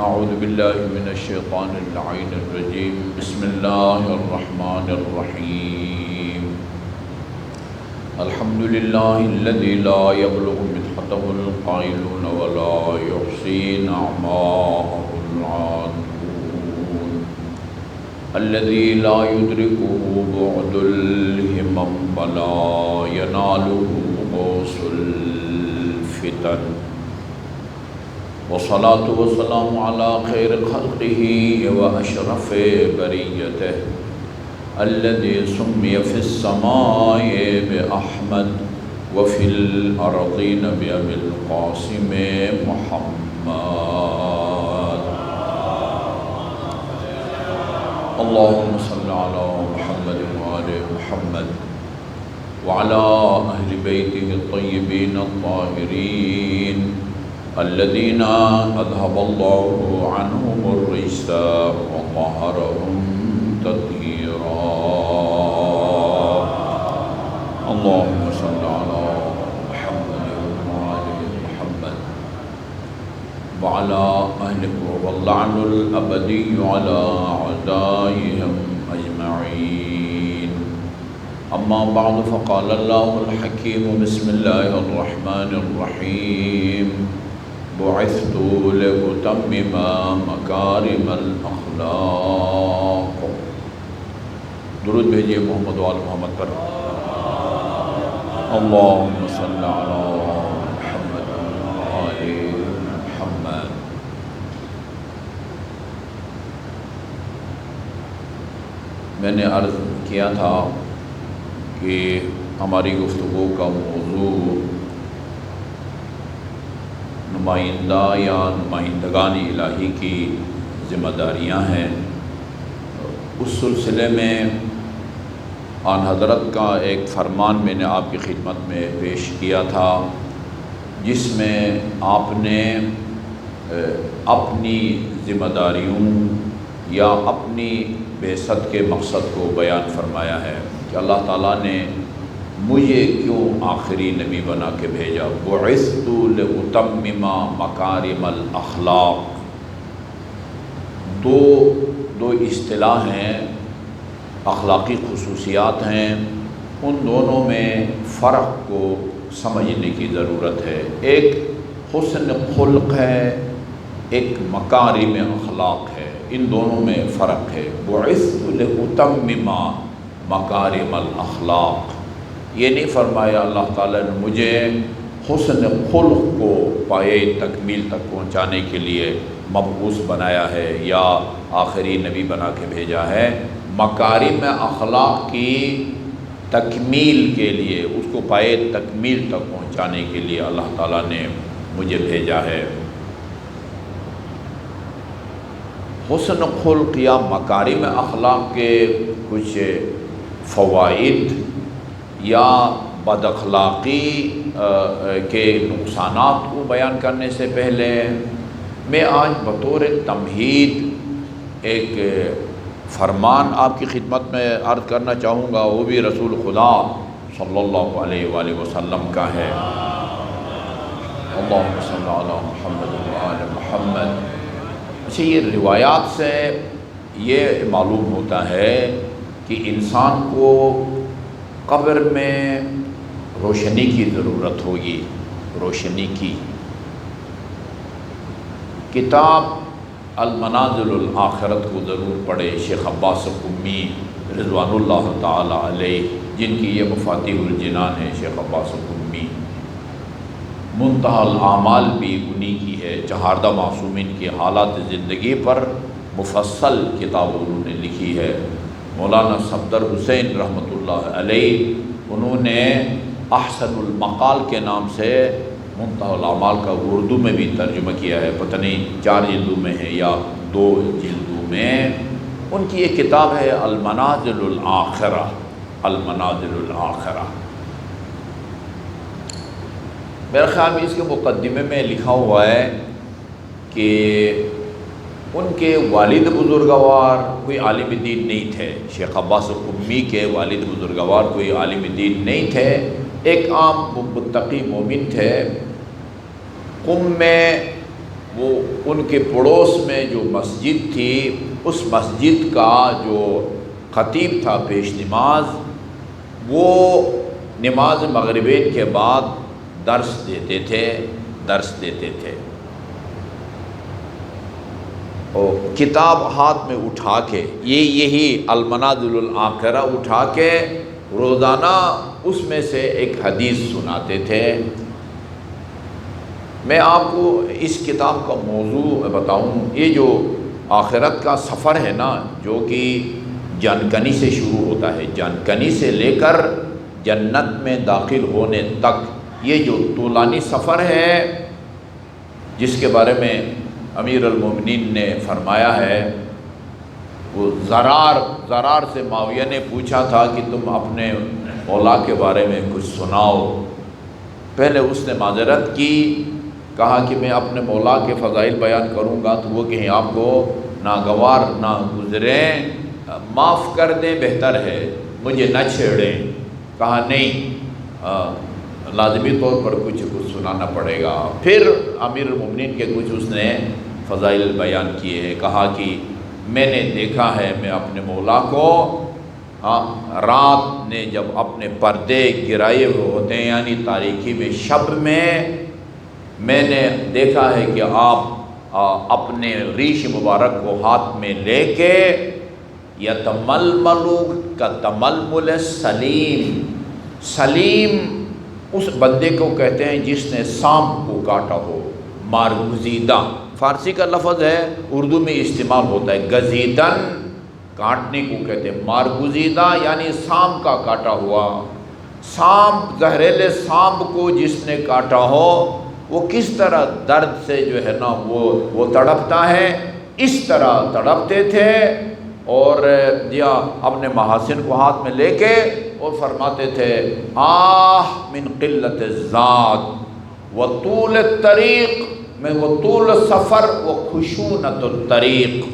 اعوذ باللہ من الشیطان اللعین الرجیم بسم اللہ الرحمن الرحیم الحمد للہ الذی لا یبلغ مدحتہ القائلون ولا یحصی نعماءہ العادون الذی لا یدرکہ بعد الہمم ولا ینالہ غوث الفتن والصلاة والسلام على خير خلقه وأشرف بريته الذي سمي في السماء بأحمد وفي الأرضين بأبي القاسم محمد اللهم صل على محمد وآل محمد وعلى أهل بيته الطيبين الطاهرين الذين أذهب الله عنهم الرجس وطهرهم تطهيرا اللهم صل على محمد وآل محمد وعلى أهله واللعن الأبدي على أعدائهم أجمعين أما بعد فقال الله الحكيم بسم الله الرحمن الرحيم بعثت لأتمم مكارم الأخلاق درود بھیجیے محمد و آل محمد پر اللهم صل على محمد و آل محمد میں نے عرض کیا تھا کہ ہماری گفتگو کا موضوع نمائندہ یا نمائندگان الہی کی ذمہ داریاں ہیں۔ اس سلسلے میں آن حضرت کا ایک فرمان میں نے آپ کی خدمت میں پیش کیا تھا، جس میں آپ نے اپنی ذمہ داریوں یا اپنی بعثت کے مقصد کو بیان فرمایا ہے کہ اللہ تعالیٰ نے مجھے کیوں آخری نبی بنا کے بھیجا۔ بعثت لأتمم مکارم الاخلاق، دو اصطلاح ہیں، اخلاقی خصوصیات ہیں، ان دونوں میں فرق کو سمجھنے کی ضرورت ہے۔ ایک حسن خلق ہے، ایک مکارم اخلاق ہے، ان دونوں میں فرق ہے۔ بعثت لأتمم مکارم الاخلاق، یہ نہیں فرمایا اللہ تعالیٰ نے مجھے حسن خلق کو پایۂ تکمیل تک پہنچانے کے لیے مبعوث بنایا ہے یا آخری نبی بنا کے بھیجا ہے۔ مکارم اخلاق کی تکمیل کے لیے، اس کو پایۂ تکمیل تک پہنچانے کے لیے اللہ تعالیٰ نے مجھے بھیجا ہے۔ حسن خلق یا مکارم اخلاق کے کچھ فوائد یا بد اخلاقی کے نقصانات کو بیان کرنے سے پہلے میں آج بطور تمہید ایک فرمان آپ کی خدمت میں عرض کرنا چاہوں گا، وہ بھی رسول خدا صلی اللہ علیہ وآلہ وسلم کا ہے۔ اللہم صلی علی محمد وآل محمد۔ اچھا، یہ روایات سے یہ معلوم ہوتا ہے کہ انسان کو قبر میں روشنی کی ضرورت ہوگی، روشنی کی۔ کتاب المنازل الآخرت کو ضرور پڑھے، شیخ عباس قمی رضوان اللہ تعالی علیہ، جن کی یہ مفاتیح الجنان ہے، شیخ عباس قمی۔ منتہی الاعمال بھی انہی کی ہے، چہاردہ معصومین کی حالات زندگی پر مفصل کتاب انہوں نے لکھی ہے۔ مولانا صفدر حسین رحمۃ اللہ علیہ، انہوں نے احسن المقال کے نام سے منتہی الاعمال کا اردو میں بھی ترجمہ کیا ہے، پتہ نہیں 4 جلدوں میں ہے یا 2 جلدوں میں۔ ان کی یہ کتاب ہے المنازل الآخرہ، المنازل الآخرہ۔ میرا خیال میں اس کے مقدمے میں لکھا ہوا ہے کہ ان کے والد بزرگوار کوئی عالم دین نہیں تھے، شیخ عباس قمی کے والد بزرگوار کوئی عالم دین نہیں تھے، ایک عام متقی مومن تھے۔ قم میں وہ ان کے پڑوس میں جو مسجد تھی اس مسجد کا جو خطیب تھا پیش نماز، وہ نماز مغربین کے بعد درس دیتے تھے اور کتاب ہاتھ میں اٹھا کے یہی المنازل الآخرہ اٹھا کے روزانہ اس میں سے ایک حدیث سناتے تھے۔ میں آپ کو اس کتاب کا موضوع بتاؤں، یہ جو آخرت کا سفر ہے نا، جو کہ جانکنی سے شروع ہوتا ہے، جانکنی سے لے کر جنت میں داخل ہونے تک، یہ جو طولانی سفر ہے جس کے بارے میں امیر المومنین نے فرمایا ہے، وہ زرار سے معاویہ نے پوچھا تھا کہ تم اپنے مولا کے بارے میں کچھ سناؤ۔ پہلے اس نے معذرت کی، کہا کہ میں اپنے مولا کے فضائل بیان کروں گا تو وہ کہیں آپ کو ناگوار نہ گزریں، معاف کر دیں بہتر ہے، مجھے نہ چھیڑیں۔ کہا نہیں، لازمی طور پر کچھ سنانا پڑے گا۔ پھر امیر المومنین کے کچھ اس نے فضائل بیان کیے ہیں، کہا کہ میں نے دیکھا ہے، میں اپنے مولا کو رات نے جب اپنے پردے گرائے ہوئے ہوتے ہیں، یعنی تاریکی میں شب میں نے دیکھا ہے کہ آپ اپنے ریش مبارک کو ہاتھ میں لے کے یتململ کتململ سلیم، سلیم اس بندے کو کہتے ہیں جس نے سانپ کو کاٹا ہو، مارگزیدہ فارسی کا لفظ ہے، اردو میں استعمال ہوتا ہے، گزیدن کاٹنے کو کہتے ہیں، مارگزیدہ یعنی سانپ کا کاٹا ہوا۔ سانپ، زہریلے سانپ کو جس نے کاٹا ہو وہ کس طرح درد سے جو ہے نا وہ تڑپتا ہے، اس طرح تڑپتے تھے، اور اپنے محاسن کو ہاتھ میں لے کے اور فرماتے تھے آہ من قلت الذات وطول الطریق، میں وطول السفر وخشونت الطریق،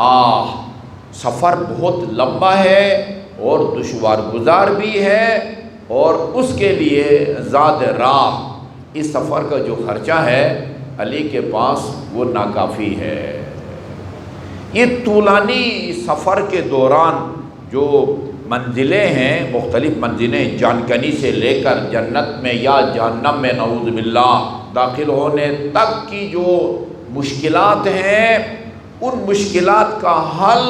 آہ سفر بہت لمبا ہے اور دشوار گزار بھی ہے، اور اس کے لیے زاد راہ، اس سفر کا جو خرچہ ہے علی کے پاس وہ ناکافی ہے۔ یہ طولانی سفر کے دوران جو منزلیں ہیں، مختلف منزلیں، جانکنی سے لے کر جنت میں یا جہنم میں نعوذ باللہ داخل ہونے تک کی جو مشکلات ہیں، ان مشکلات کا حل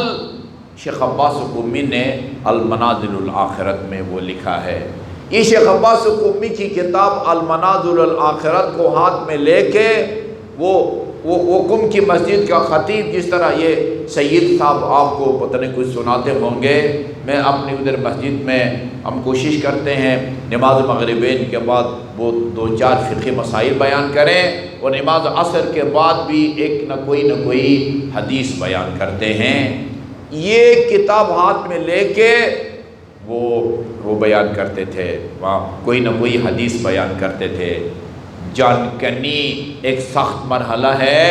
شیخ عباس قمی نے المنازل الآخرت میں وہ لکھا ہے۔ یہ شیخ عباس قمی کی کتاب المنازل الآخرت کو ہاتھ میں لے کے وہ قم کی مسجد کا خطیب، جس طرح یہ سید صاحب آپ کو پتہ نہیں کچھ سناتے ہوں گے، میں اپنی ادھر مسجد میں ہم کوشش کرتے ہیں نماز مغربین کے بعد وہ 2-4 فقہی مسائل بیان کریں، اور نماز عصر کے بعد بھی ایک نہ کوئی حدیث بیان کرتے ہیں۔ یہ کتاب ہاتھ میں لے کے وہ بیان کرتے تھے، وہاں کوئی نہ کوئی حدیث بیان کرتے تھے۔ جانکنی ایک سخت مرحلہ ہے،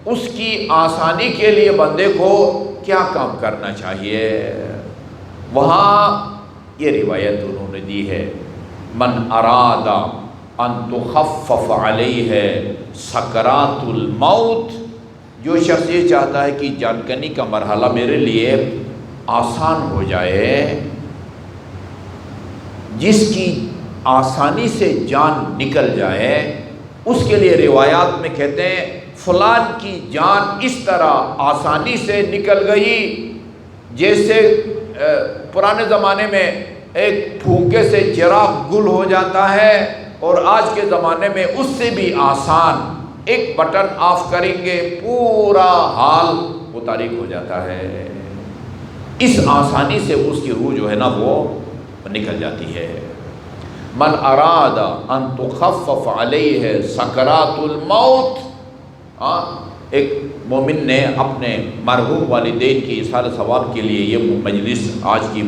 اس کی آسانی کے لیے بندے کو کیا کام کرنا چاہیے؟ وہاں یہ روایت انہوں نے دی ہے، من اراد ان تخفف علیہ سکرات الموت، جو شخص یہ چاہتا ہے کہ جانکنی کا مرحلہ میرے لیے آسان ہو جائے، جس کی آسانی سے جان نکل جائے، اس کے لیے روایات میں کہتے ہیں فلان کی جان اس طرح آسانی سے نکل گئی جیسے پرانے زمانے میں ایک پھونکے سے چراغ گل ہو جاتا ہے، اور آج کے زمانے میں اس سے بھی آسان، ایک بٹن آف کریں گے پورا حال وہ تاریک ہو جاتا ہے۔ اس آسانی سے اس کی روح جو ہے نا وہ نکل جاتی ہے۔ من اراد ان تخفف علیہ سکرات الموت، ایک مومن نے اپنے مرحوم والدین کی ایصال ثواب کے لیے یہ مجلس آج کی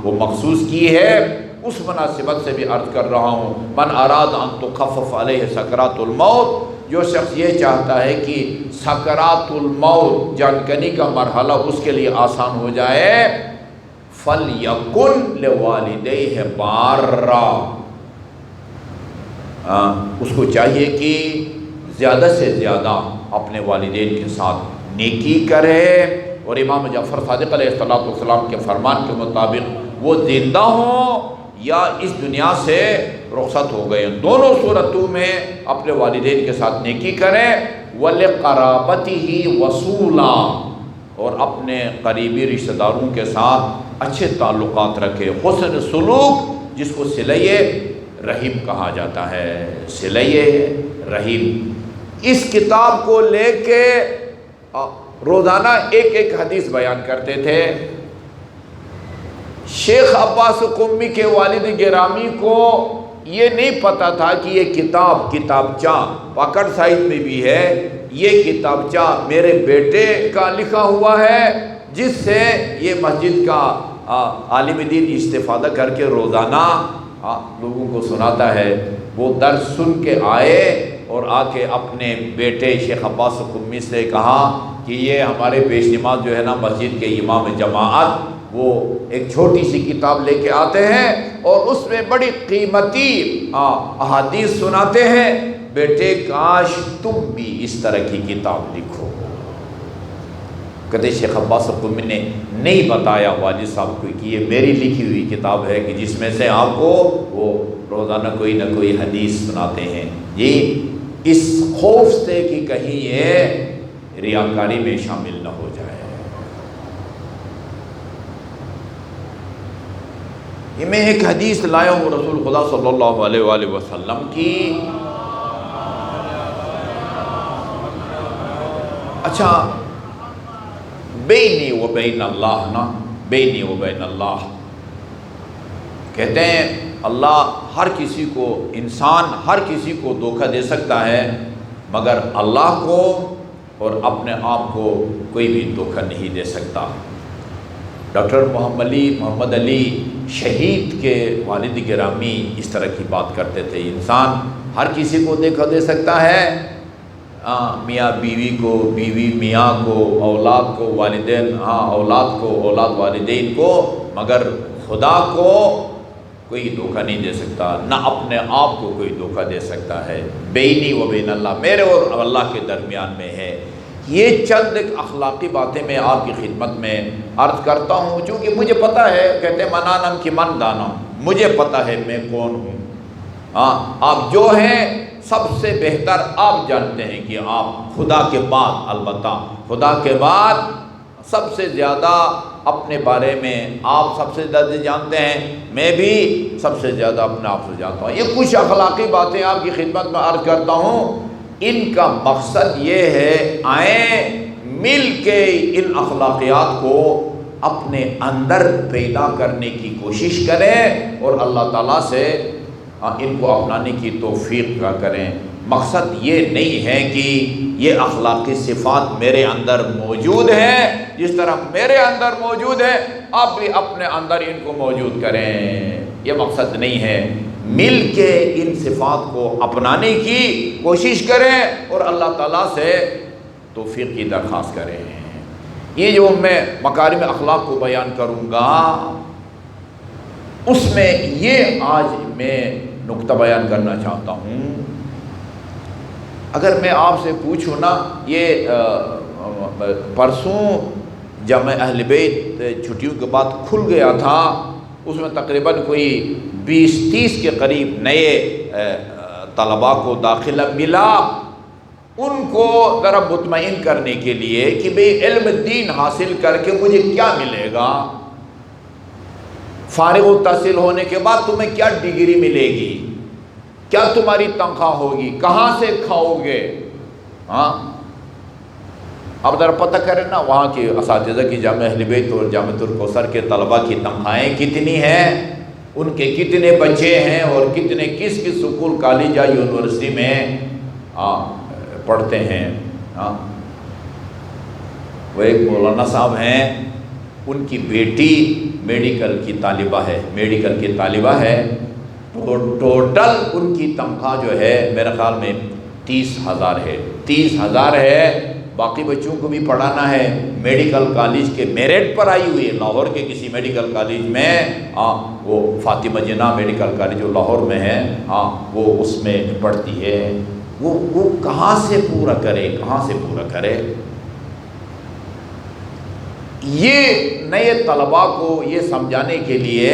وہ مخصوص کی ہے، اس مناسبت سے بھی عرض کر رہا ہوں، من اراد ان تخفف علیہ سکرات الموت، جو شخص یہ چاہتا ہے کہ سکرات الموت جانکنی کا مرحلہ اس کے لیے آسان ہو جائے، فَلْيَكُنْ لِوَالِدَيْهِ بَارًّا، اس کو چاہیے کہ زیادہ سے زیادہ اپنے والدین کے ساتھ نیکی کرے، اور امام جعفر صادق علیہ السلام کے فرمان کے مطابق وہ زندہ ہوں یا اس دنیا سے رخصت ہو گئے، دونوں صورتوں میں اپنے والدین کے ساتھ نیکی کریں، وَلِقَرَابَتِهِ وَصُولًا، اور اپنے قریبی رشتہ داروں کے ساتھ اچھے تعلقات رکھے، حسن سلوک جس کو صلۂ رحم کہا جاتا ہے، صلۂ رحم۔ اس کتاب کو لے کے روزانہ ایک ایک حدیث بیان کرتے تھے۔ شیخ عباس قمی کے والد گرامی کو یہ نہیں پتا تھا کہ یہ کتابچہ پاکٹ سائز میں بھی ہے، یہ کتابچہ میرے بیٹے کا لکھا ہوا ہے، جس سے یہ مسجد کا عالم دین استفادہ کر کے روزانہ لوگوں کو سناتا ہے۔ وہ درس سن کے آئے اور آ کے اپنے بیٹے شیخ عباس قمی سے کہا کہ یہ ہمارے پیش نماز جو ہے نا مسجد کے امام جماعت، وہ ایک چھوٹی سی کتاب لے کے آتے ہیں اور اس میں بڑی قیمتی احادیث سناتے ہیں، بیٹے کاش تم بھی اس طرح کی کتاب لکھو۔ کہتے شیخ عباس قمی نے نہیں بتایا والد صاحب کو کہ یہ میری لکھی ہوئی کتاب ہے کہ جس میں سے آپ کو وہ روزانہ کوئی نہ کوئی حدیث سناتے ہیں، یہ اس خوف سے کہ کہیں یہ ریاکاری میں شامل نہ ہو جائے۔ یہ میں ایک حدیث لایا ہوں رسول خدا صلی اللہ علیہ وآلہ وسلم کی۔ اچھا، بینی و بین اللہ نا، بینی و بین اللہ، کہتے ہیں اللہ ہر کسی کو، انسان ہر کسی کو دھوکہ دے سکتا ہے، مگر اللہ کو اور اپنے آپ کو کوئی بھی دھوکہ نہیں دے سکتا۔ ڈاکٹر محمد علی شہید کے والد گرامی اس طرح کی بات کرتے تھے، انسان ہر کسی کو دھوکہ دے سکتا ہے، میاں بیوی کو، بیوی میاں کو، اولاد کو، والدین اولاد کو، اولاد والدین کو، مگر خدا کو کوئی دھوکہ نہیں دے سکتا، نہ اپنے آپ کو کوئی دھوکہ دے سکتا ہے۔ بینی و بین اللہ، میرے اور اللہ کے درمیان میں ہے۔ یہ چند ایک اخلاقی باتیں میں آپ کی خدمت میں عرض کرتا ہوں، چونکہ مجھے پتہ ہے، کہتے ہیں منانم کی من دانا، مجھے پتہ ہے میں کون ہوں۔ آپ جو ہیں سب سے بہتر آپ جانتے ہیں کہ آپ خدا کے بعد، البتہ خدا کے بعد سب سے زیادہ اپنے بارے میں آپ سب سے زیادہ جانتے ہیں، میں بھی سب سے زیادہ اپنے آپ سے جانتا ہوں۔ یہ کچھ اخلاقی باتیں آپ کی خدمت میں عرض کرتا ہوں، ان کا مقصد یہ ہے آئیں مل کے ان اخلاقیات کو اپنے اندر پیدا کرنے کی کوشش کریں اور اللہ تعالیٰ سے ان کو اپنانے کی توفیق کا کریں۔ مقصد یہ نہیں ہے کہ یہ اخلاقی صفات میرے اندر موجود ہیں، جس طرح میرے اندر موجود ہے آپ بھی اپنے اندر ان کو موجود کریں، یہ مقصد نہیں ہے۔ مل کے ان صفات کو اپنانے کی کوشش کریں اور اللہ تعالیٰ سے توفیق کی درخواست کریں۔ یہ جو میں مکارم اخلاق کو بیان کروں گا، اس میں یہ آج میں نقطہ بیان کرنا چاہتا ہوں۔ اگر میں آپ سے پوچھوں نا، یہ پرسوں جامع اہل بیت چھٹیوں کے بعد کھل گیا تھا، اس میں تقریباً کوئی 20-30 کے قریب نئے طلباء کو داخلہ ملا۔ ان کو ذرا مطمئن کرنے کے لیے کہ بھئی علم دین حاصل کر کے مجھے کیا ملے گا، فارغ التحصیل ہونے کے بعد تمہیں کیا ڈگری ملے گی، کیا تمہاری تنخواہ ہوگی، کہاں سے کھاؤ گے، اب ذرا پتہ کریں نا وہاں کے اساتذہ کی جامع اہل بیت اور جامعۃ الکوثر کے طلباء کی تنخواہیں کتنی ہیں، ان کے کتنے بچے ہیں اور کتنے کس سکول کالج یا یونیورسٹی میں پڑھتے ہیں۔ وہ ایک مولانا صاحب ہیں، ان کی بیٹی میڈیکل کی طالبہ ہے، ٹوٹل ان کی تنخواہ جو ہے میرے خیال میں 30,000 ہے، باقی بچوں کو بھی پڑھانا ہے۔ میڈیکل کالج کے میرٹ پر آئی ہوئی ہے، لاہور کے کسی میڈیکل کالج میں، وہ فاطمہ جناح میڈیکل کالج جو لاہور میں ہے، وہ اس میں پڑھتی ہے۔ وہ کہاں سے پورا کرے، کہاں سے پورا کرے؟ یہ نئے طلباء کو یہ سمجھانے کے لیے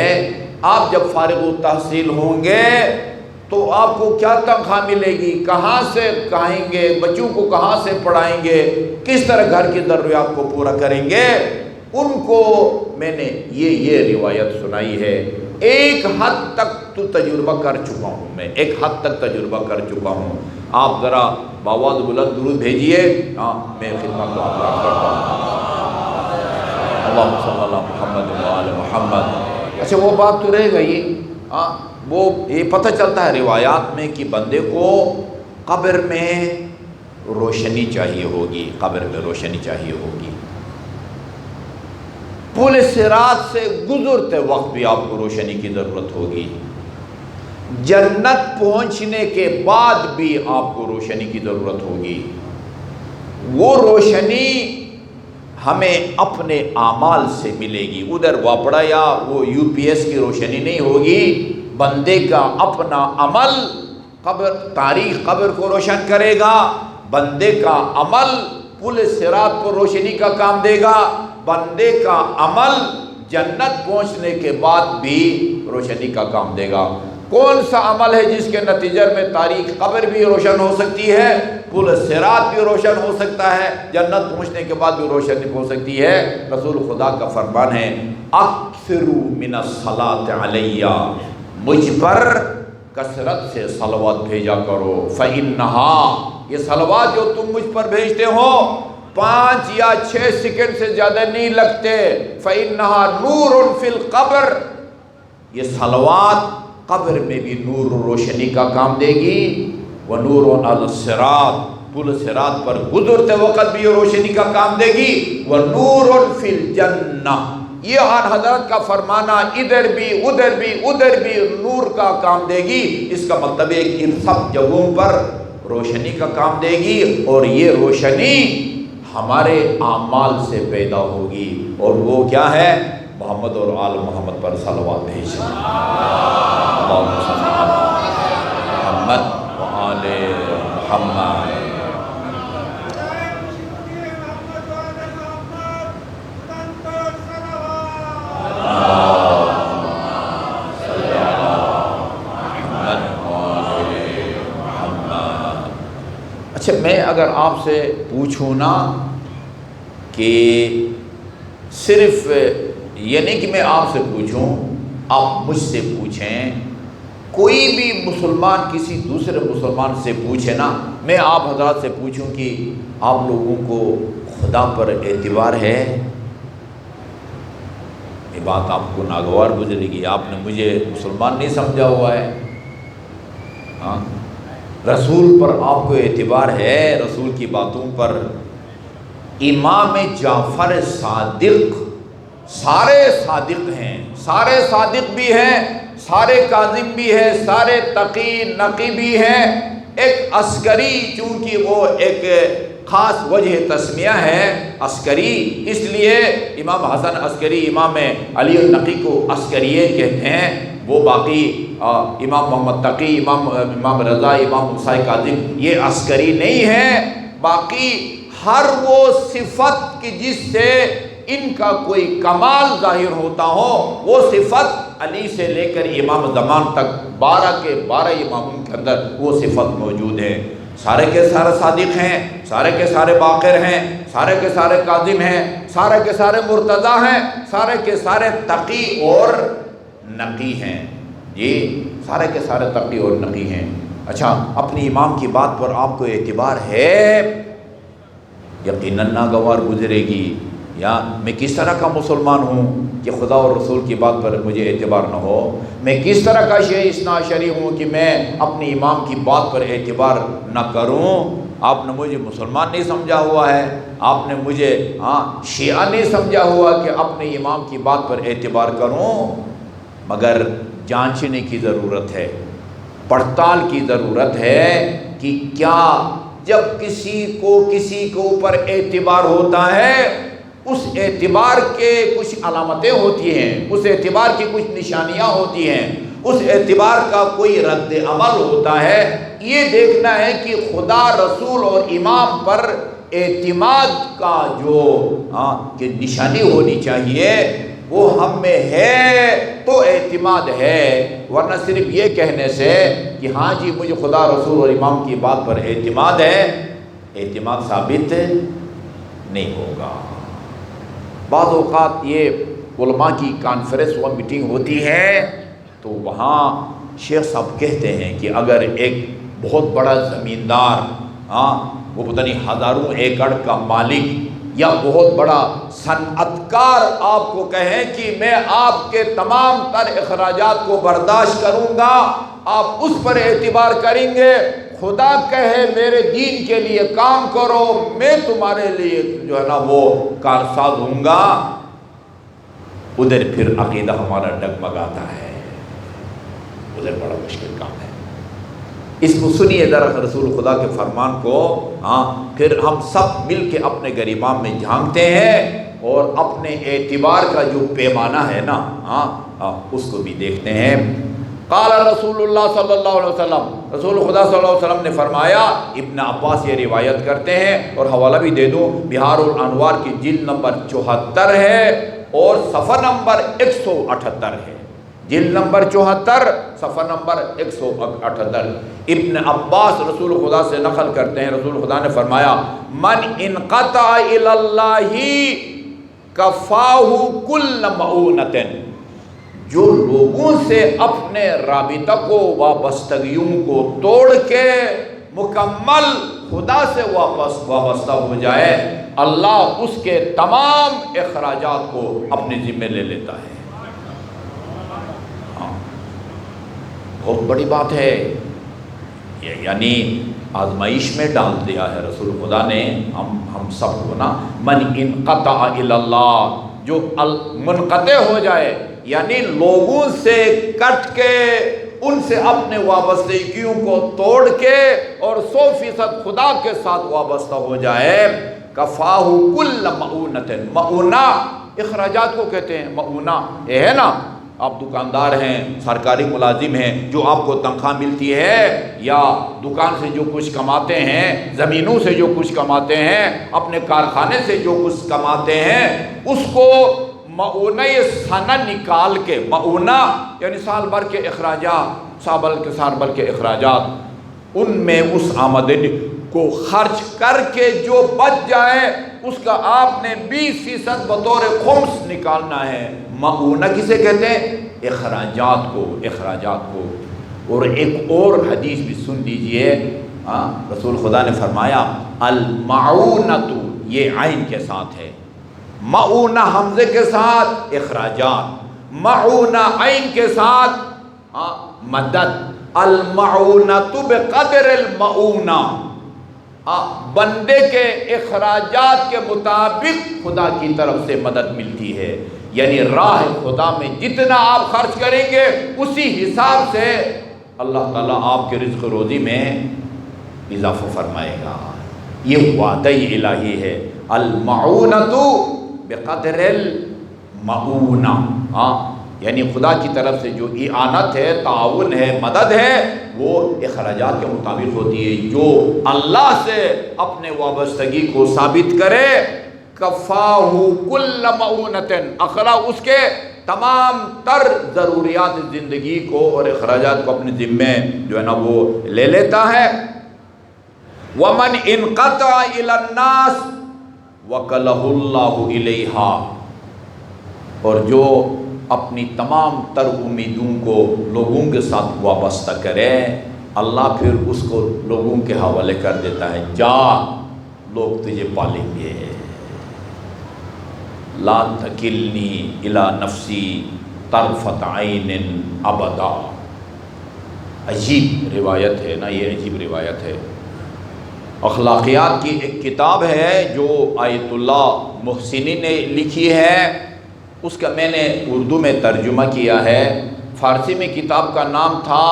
آپ جب فارغ التحصیل ہوں گے تو آپ کو کیا تنخواہ ملے گی، کہاں سے کھائیں گے، بچوں کو کہاں سے پڑھائیں گے، کس طرح گھر کی ضروریات کو پورا کریں گے، ان کو میں نے یہ روایت سنائی ہے۔ ایک حد تک تو تجربہ کر چکا ہوں، میں ایک حد تک تجربہ کر چکا ہوں۔ آپ ذرا باواز بلند درود بھیجئے، میں خدمت کو آغاز کرتا ہوں۔ اللہم صلی اللہ محمد و آل محمد۔ اچھا وہ بات تو رہ گئی، وہ یہ پتہ چلتا ہے روایات میں کہ بندے کو قبر میں روشنی چاہیے ہوگی، قبر میں روشنی چاہیے ہوگی۔ پل صراط سے گزرتے وقت بھی آپ کو روشنی کی ضرورت ہوگی، جنت پہنچنے کے بعد بھی آپ کو روشنی کی ضرورت ہوگی۔ وہ روشنی ہمیں اپنے اعمال سے ملے گی، ادھر واپڑا یا وہ یو پی ایس کی روشنی نہیں ہوگی۔ بندے کا اپنا عمل قبر، تاریخ قبر کو روشن کرے گا، بندے کا عمل پل صراط پر روشنی کا کام دے گا، بندے کا عمل جنت پہنچنے کے بعد بھی روشنی کا کام دے گا۔ کون سا عمل ہے جس کے نتیجے میں تاریخ قبر بھی روشن ہو سکتی ہے، پل صراط بھی روشن ہو سکتا ہے، جنت پہنچنے کے بعد بھی روشنی ہو سکتی ہے؟ رسول خدا کا فرمان ہے، اکثروا من الصلاۃ علیہ، مجھ پر کثرت سے صلوات بھیجا کرو، فإنہا، یہ صلوات جو تم مجھ پر بھیجتے ہو 5 یا 6 سیکنڈ سے زیادہ نہیں لگتے، فإنہا نور فی القبر، یہ صلوات قبر میں بھی نور و روشنی کا کام دے گی، وَنُورٌ عَلَى الصِّرَاطِ، پل صراط پر گزرتے وقت بھی یہ روشنی کا کام دے گی، وَنُورٌ فِي الْجَنَّةِ، یہ آن حضرت کا فرمانا ادھر بھی ادھر بھی ادھر بھی نور کا کام دے گی۔ اس کا مطلب ہے کہ ان سب جگہوں پر روشنی کا کام دے گی، اور یہ روشنی ہمارے اعمال سے پیدا ہوگی، اور وہ کیا ہے؟ محمد اور آل محمد پر صلوات بھیجیں۔ اللہم صلی علی محمد و آل محمد۔ اچھا میں اگر آپ سے پوچھوں نا کہ صرف یہ نہیں کہ میں آپ سے پوچھوں، آپ مجھ سے پوچھیں، کوئی بھی مسلمان کسی دوسرے مسلمان سے پوچھے نا، میں آپ حضرات سے پوچھوں کہ آپ لوگوں کو خدا پر اعتبار ہے؟ یہ بات آپ کو ناگوار گزرے گی، آپ نے مجھے مسلمان نہیں سمجھا ہوا ہے۔ ہاں، رسول پر آپ کو اعتبار ہے، رسول کی باتوں پر؟ امام جعفر صادق، سارے صادق ہیں، سارے صادق بھی ہیں، سارے کاذب بھی ہیں، سارے تقی نقی بھی ہیں، ایک عسکری، چونکہ وہ ایک خاص وجہ تسمیہ ہے عسکری، اس لیے امام حسن عسکری امام علی النقی کو عسکریین کہتے ہیں۔ وہ باقی امام محمد تقی، امام رضا، امام موسیٰ کاظم یہ عسکری نہیں ہیں۔ باقی ہر وہ صفت کی جس سے ان کا کوئی کمال ظاہر ہوتا ہو، وہ صفت علی سے لے کر امام زمان تک 12 کے 12 اماموں کے اندر وہ صفت موجود ہے۔ سارے کے سارے صادق ہیں، سارے کے سارے باقر ہیں، سارے کے سارے کاظم ہیں، سارے کے سارے مرتضی ہیں، سارے کے سارے تقی اور نقی ہیں۔ جی، سارے کے سارے تقی اور نقی ہیں۔ اچھا، اپنی امام کی بات پر آپ کو اعتبار ہے؟ یقیناً ناگوار گزرے گی۔ یا میں کس طرح کا مسلمان ہوں کہ خدا اور رسول کی بات پر مجھے اعتبار نہ ہو؟ میں کس طرح کا شیعہ اثنا عشری ہوں کہ میں اپنی امام کی بات پر اعتبار نہ کروں؟ آپ نے مجھے مسلمان نہیں سمجھا ہوا ہے، آپ نے مجھے شیعہ نہیں سمجھا ہوا کہ اپنے امام کی بات پر اعتبار کروں۔ مگر جانچنے کی ضرورت ہے، پڑتال کی ضرورت ہے کہ کیا جب کسی کے اوپر اعتبار ہوتا ہے، اس اعتبار کے کچھ علامتیں ہوتی ہیں، اس اعتبار کی کچھ نشانیاں ہوتی ہیں، اس اعتبار کا کوئی رد عمل ہوتا ہے۔ یہ دیکھنا ہے کہ خدا، رسول اور امام پر اعتماد کا جو کہ نشانی ہونی چاہیے وہ ہم میں ہے تو اعتماد ہے، ورنہ صرف یہ کہنے سے کہ ہاں جی مجھے خدا، رسول اور امام کی بات پر اعتماد ہے، اعتماد ثابت نہیں ہوگا۔ بعض اوقات یہ علماء کی کانفرنس و میٹنگ ہوتی ہے تو وہاں شیخ صاحب کہتے ہیں کہ اگر ایک بہت بڑا زمیندار، وہ پتہ نہیں ہزاروں ایکڑ کا مالک یا بہت بڑا صنعت کار آپ کو کہیں کہ میں آپ کے تمام تر اخراجات کو برداشت کروں گا، آپ اس پر اعتبار کریں گے، خدا کہے میرے دین کے لیے کام کرو، میں تمہارے لیے جو ہے نا وہ کارساز ہوں گا، ادھر پھر عقیدہ ہمارا ڈگمگاتا ہے، ادھر بڑا مشکل کام ہے۔ اس کو سنیے ذرا رسول خدا کے فرمان کو، پھر ہم سب مل کے اپنے گریبان میں جھانکتے ہیں اور اپنے اعتبار کا جو پیمانہ ہے نا اس کو بھی دیکھتے ہیں۔ قال رسول اللہ صلی اللہ علیہ وسلم، رسول خدا صلی اللہ علیہ وسلم نے فرمایا، ابن عباس یہ روایت کرتے ہیں اور حوالہ بھی دے دوں، بہار الانوار کی جلد نمبر 74 ہے اور صفحہ نمبر 178 ہے، جلد نمبر 74 صفحہ نمبر 178۔ ابن عباس رسول خدا سے نقل کرتے ہیں، رسول خدا نے فرمایا، من انقطع الی اللہ کفاہ کل معونۃ، جو لوگوں سے اپنے رابطہ کو، وابستگیوں کو توڑ کے مکمل خدا سے وابستہ ہو جائے، اللہ اس کے تمام اخراجات کو اپنے ذمہ لے لیتا ہے۔ بہت بڑی بات ہے، یعنی آزمائش میں ڈال دیا ہے رسول خدا نے ہم سب کو نا۔ من انقطع الی اللہ، جو منقطع ہو جائے یعنی لوگوں سے کٹ کے، ان سے اپنے وابستگیوں کو توڑ کے اور 100% خدا کے ساتھ وابستہ ہو جائے، کفاہ کل معونۃ، معونہ اخراجات کو کہتے ہیں، معونہ یہ ہے نا، آپ دکاندار ہیں، سرکاری ملازم ہیں، جو آپ کو تنخواہ ملتی ہے یا دکان سے جو کچھ کماتے ہیں، زمینوں سے جو کچھ کماتے ہیں، اپنے کارخانے سے جو کچھ کماتے ہیں، اس کو معونہ سنہ نکال کے، معونہ یعنی سال بھر کے اخراجات، سال بھر کے اخراجات، ان میں اس آمدنی کو خرچ کر کے جو بچ جائے اس کا آپ نے 20% بطور خمس نکالنا ہے۔ معونہ کسے کہتے ہیں؟ اخراجات کو، اخراجات کو۔ اور ایک اور حدیث بھی سن لیجئے، رسول خدا نے فرمایا، المعونۃ، یہ عین کے ساتھ ہے، معونہ حمزے کے ساتھ اخراجات، معونہ عین کے ساتھ مدد، المعونۃ بقدر المعونہ، بندے کے اخراجات کے مطابق خدا کی طرف سے مدد ملتی ہے، یعنی راہ خدا میں جتنا آپ خرچ کریں گے اسی حساب سے اللہ تعالیٰ آپ کے رزق روزی میں اضافہ فرمائے گا۔ یہ وعدہ الہی ہے، المعونۃ بقدر المعونہ، یعنی خدا کی طرف سے جو اعانت ہے، تعاون ہے، مدد ہے، وہ اخراجات کے مطابق ہوتی ہے۔ جو اللہ سے اپنے وابستگی کو ثابت کرے، کفاہ کل معونۃ، اللہ اس کے تمام تر ضروریات زندگی کو اور اخراجات کو اپنے ذمے جو ہے نا وہ لے لیتا ہے۔ ومن انقطع الی الناس وکلہ اللہ الیہا، اور جو اپنی تمام تر امیدوں کو لوگوں کے ساتھ وابستہ کرے، اللہ پھر اس کو لوگوں کے حوالے کر دیتا ہے، جا لوگ تجھے پالیں گے، لا تکلنی الی نفسی طرفۃ عین ابدا۔ عجیب روایت ہے نا، یہ عجیب روایت ہے۔ اخلاقیات کی ایک کتاب ہے جو آیت اللہ محسنی نے لکھی ہے، اس کا میں نے اردو میں ترجمہ کیا ہے، فارسی میں کتاب کا نام تھا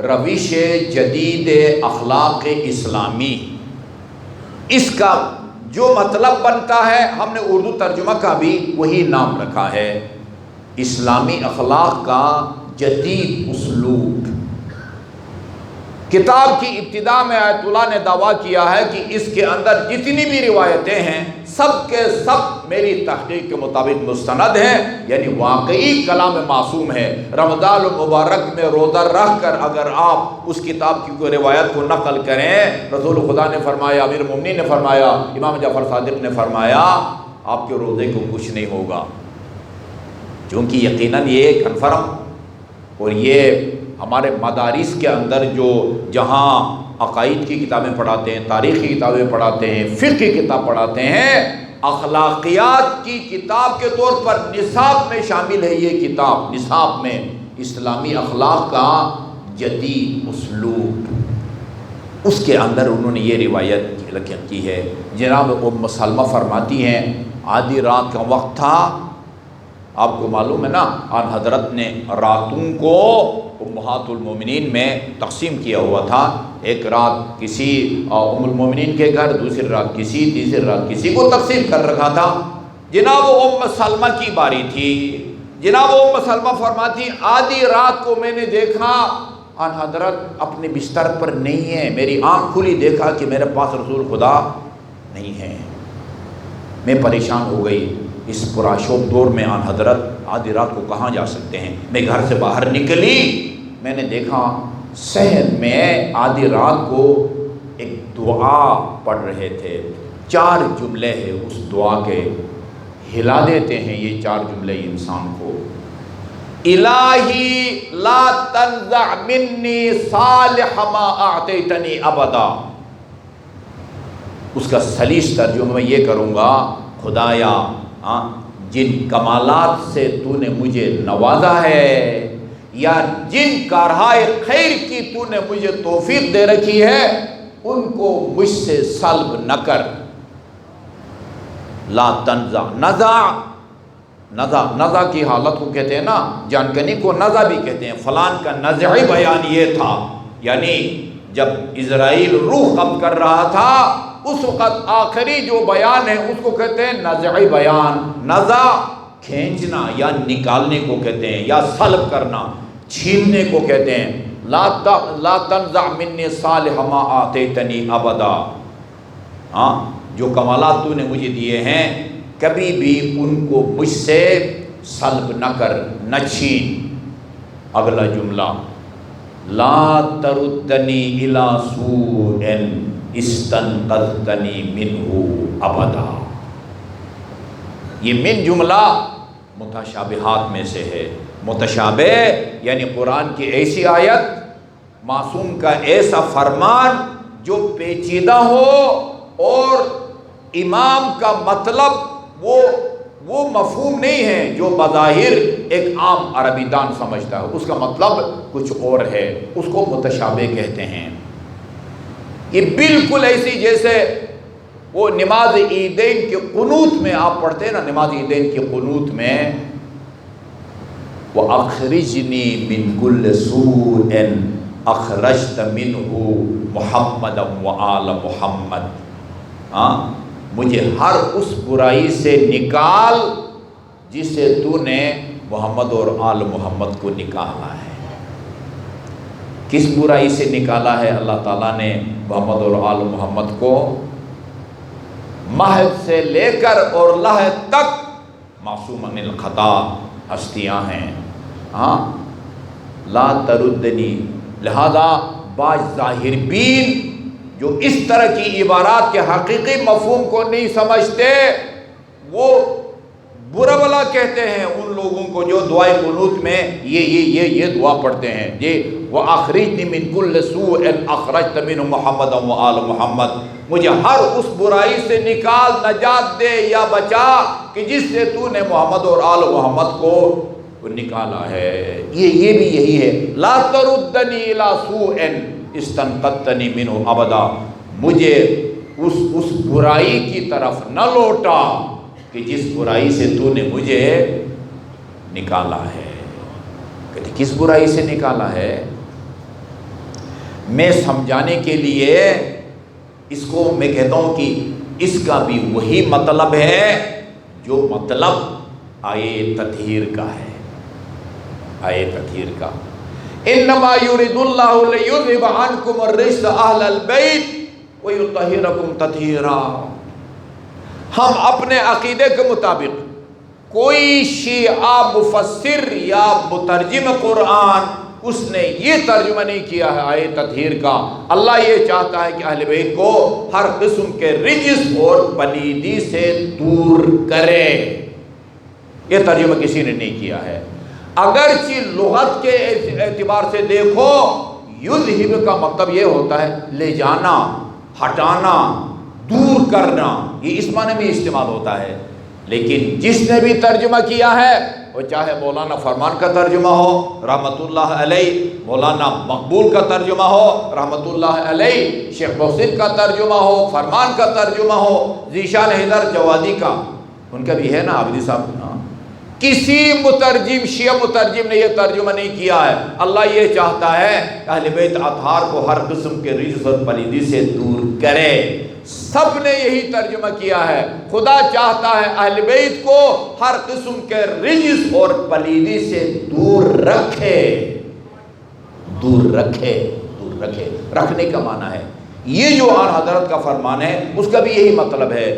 روش جدید اخلاق اسلامی۔ اس کا جو مطلب بنتا ہے، ہم نے اردو ترجمہ کا بھی وہی نام رکھا ہے، اسلامی اخلاق کا جدید اسلوب۔ کتاب کی ابتدا میں آیت اللہ نے دعویٰ کیا ہے کہ اس کے اندر جتنی بھی روایتیں ہیں سب کے سب میری تحقیق کے مطابق مستند ہیں، یعنی واقعی کلام معصوم ہے۔ رمضان المبارک میں روزہ رکھ کر اگر آپ اس کتاب کی کوئی روایت کو نقل کریں، رسول خدا نے فرمایا، امیر المومنین نے فرمایا، امام جعفر صادق نے فرمایا، آپ کے روزے کو کچھ نہیں ہوگا، چونکہ یقیناً یہ کنفرم، اور یہ ہمارے مدارس کے اندر جو جہاں عقائد کی کتابیں پڑھاتے ہیں، تاریخ کی کتابیں پڑھاتے ہیں، فقہ کی کتاب پڑھاتے ہیں، اخلاقیات کی کتاب کے طور پر نصاب میں شامل ہے یہ کتاب۔ نصاب میں اسلامی اخلاق کا جدید اسلوب، اس کے اندر انہوں نے یہ روایت کی ہے۔ جناب ام سلمہ فرماتی ہیں آدھی رات کا وقت تھا، آپ کو معلوم ہے نا آن حضرت نے راتوں کو امہات المومنین میں تقسیم کیا ہوا تھا، ایک رات کسی ام المومنین کے گھر، دوسری رات کسی، تیسری رات کسی کو تقسیم کر رکھا تھا۔ جناب ام سلمہ کی باری تھی۔ جناب ام سلمہ فرماتی آدھی رات کو میں نے دیکھا آن حضرت اپنے بستر پر نہیں ہے، میری آنکھ کھلی، دیکھا کہ میرے پاس رسول خدا نہیں ہے۔ میں پریشان ہو گئی، اس پرآشوب دور میں آن حضرت آدھی رات کو کہاں جا سکتے ہیں؟ میں گھر سے باہر نکلی، میں نے دیکھا صحن میں آدھی رات کو ایک دعا پڑھ رہے تھے، 4 جملے ہیں اس دعا کے، ہلا دیتے ہیں یہ 4 جملے انسان کو۔ الہی لا تنزع منی صالح ما اعطیتنی ابدا۔ اس کا سلیس ترجمہ میں یہ کروں گا، خدایا جن کمالات سے تو نے مجھے نوازا ہے، یا جن کارہائے خیر کی تو نے مجھے توفیق دے رکھی ہے، ان کو مجھ سے سلب نہ کر۔ لا تنزع، نزع کی حالت کو کہتے ہیں نا، جانکنی کو نزع بھی کہتے ہیں، فلان کا نزعی بیان یہ تھا، یعنی جب اسرائیل روح قبض کر رہا تھا اس وقت آخری جو بیان ہے اس کو کہتے ہیں نزعی بیان۔ نزع کھینچنا یا نکالنے کو کہتے ہیں، یا سلب کرنا، چھیننے کو کہتے ہیں۔ لا تنزع منی صالح ما آتیتنی ابدا، جو کمالات تو نے مجھے دیے ہیں کبھی بھی ان کو مجھ سے سلب نہ کر، نہ چھین۔ اگلا جملہ، لا تردنی الی سوء استنقذتنی منہ ابدا۔ یہ من جملہ متشابہات میں سے ہے۔ متشابہ یعنی قرآن کی ایسی آیت، معصوم کا ایسا فرمان جو پیچیدہ ہو اور امام کا مطلب وہ مفہوم نہیں ہے جو بظاہر ایک عام عربی دان سمجھتا ہے، اس کا مطلب کچھ اور ہے، اس کو متشابہ کہتے ہیں۔ یہ بالکل ایسی جیسے وہ نماز عیدین کے قنوت میں آپ پڑھتے ہیں نا، نماز عیدین کے قنوت میں وَأَخْرِجْنِي مِنْ كُلِّ سُوءٍ أَخْرَجْتَ مِنْهُ مُحَمَّدًا وَآلَ مُحَمَّد، مجھے ہر اس برائی سے نکال جس سے تو نے محمد اور آل محمد کو نکالا ہے۔ کس برائی سے نکالا ہے اللہ تعالیٰ نے محمد اور آل محمد کو؟ مہد سے لے کر اور لحد تک معصوم عن الخطا ہستیاں ہیں۔ لا تردنی، لہذا بعض ظاہر بین جو اس طرح کی عبارات کے حقیقی مفہوم کو نہیں سمجھتے، وہ برا بلا کہتے ہیں ان لوگوں کو جو دعائے قنوت میں یہ دعا پڑھتے ہیں، وَأَخْرِجْنِي مِنْ كُلِّ سُوءٍ أَخْرَجْتَ مِنْهُ مُحَمَّدًا وَآلَ محمد، مجھے ہر اس برائی سے نکال، نجات دے یا بچا کہ جس سے تو نے محمد اور آل محمد کو نکالا ہے۔ یہ بھی یہی ہے، لا تردنی الی سوء استنقذتنی منہ ابدا، مجھے اس برائی کی طرف نہ لوٹا کہ جس برائی سے تو نے مجھے نکالا ہے۔ کہتے کس برائی سے نکالا ہے؟ میں سمجھانے کے لیے اس کو میں کہتا ہوں کہ اس کا بھی وہی مطلب ہے جو مطلب آیے تطہیر کا ہے۔ آیے تطہیر کا، انما یرید اللہ لیذھب عنکم الرجس اہل البیت ویطہرکم تطہیرا۔ ہم اپنے عقیدے کے مطابق کوئی شیعہ مفسر یا مترجم قرآن اس نے یہ ترجمہ نہیں کیا ہے آیے تطہیر کا، اللہ یہ چاہتا ہے کہ اہل بیت کو ہر قسم کے رجس اور پلیدی سے دور کرے، یہ ترجمہ کسی نے نہیں کیا ہے۔ اگرچہ لغت کے اعتبار سے دیکھو، یذہب کا مطلب یہ ہوتا ہے لے جانا، ہٹانا، دور کرنا، یہ اس معنی میں استعمال ہوتا ہے۔ لیکن جس نے بھی ترجمہ کیا ہے، وہ چاہے مولانا فرمان کا ترجمہ ہو رحمت اللہ علیہ، مولانا مقبول کا ترجمہ ہو رحمت اللہ علیہ، شیخ محسن کا ترجمہ ہو، فرمان کا ترجمہ ہو، ذیشان حیدر جوادی کا، ان کا بھی ہے نا عابدی صاحب، کسی مترجم شیعہ مترجم نے یہ ترجمہ نہیں کیا ہے۔ اللہ یہ چاہتا ہے اہل بیت اطہار کو ہر قسم کے رجس اور پلیدی سے دور کرے، سب نے یہی ترجمہ کیا ہے۔ خدا چاہتا ہے اہل بیت کو ہر قسم کے رجس اور پلیدی سے دور رکھے، دور رکھے، دور رکھے، رکھنے کا معنی ہے یہ جو آن حضرت کا فرمان ہے، اس کا بھی یہی مطلب ہے،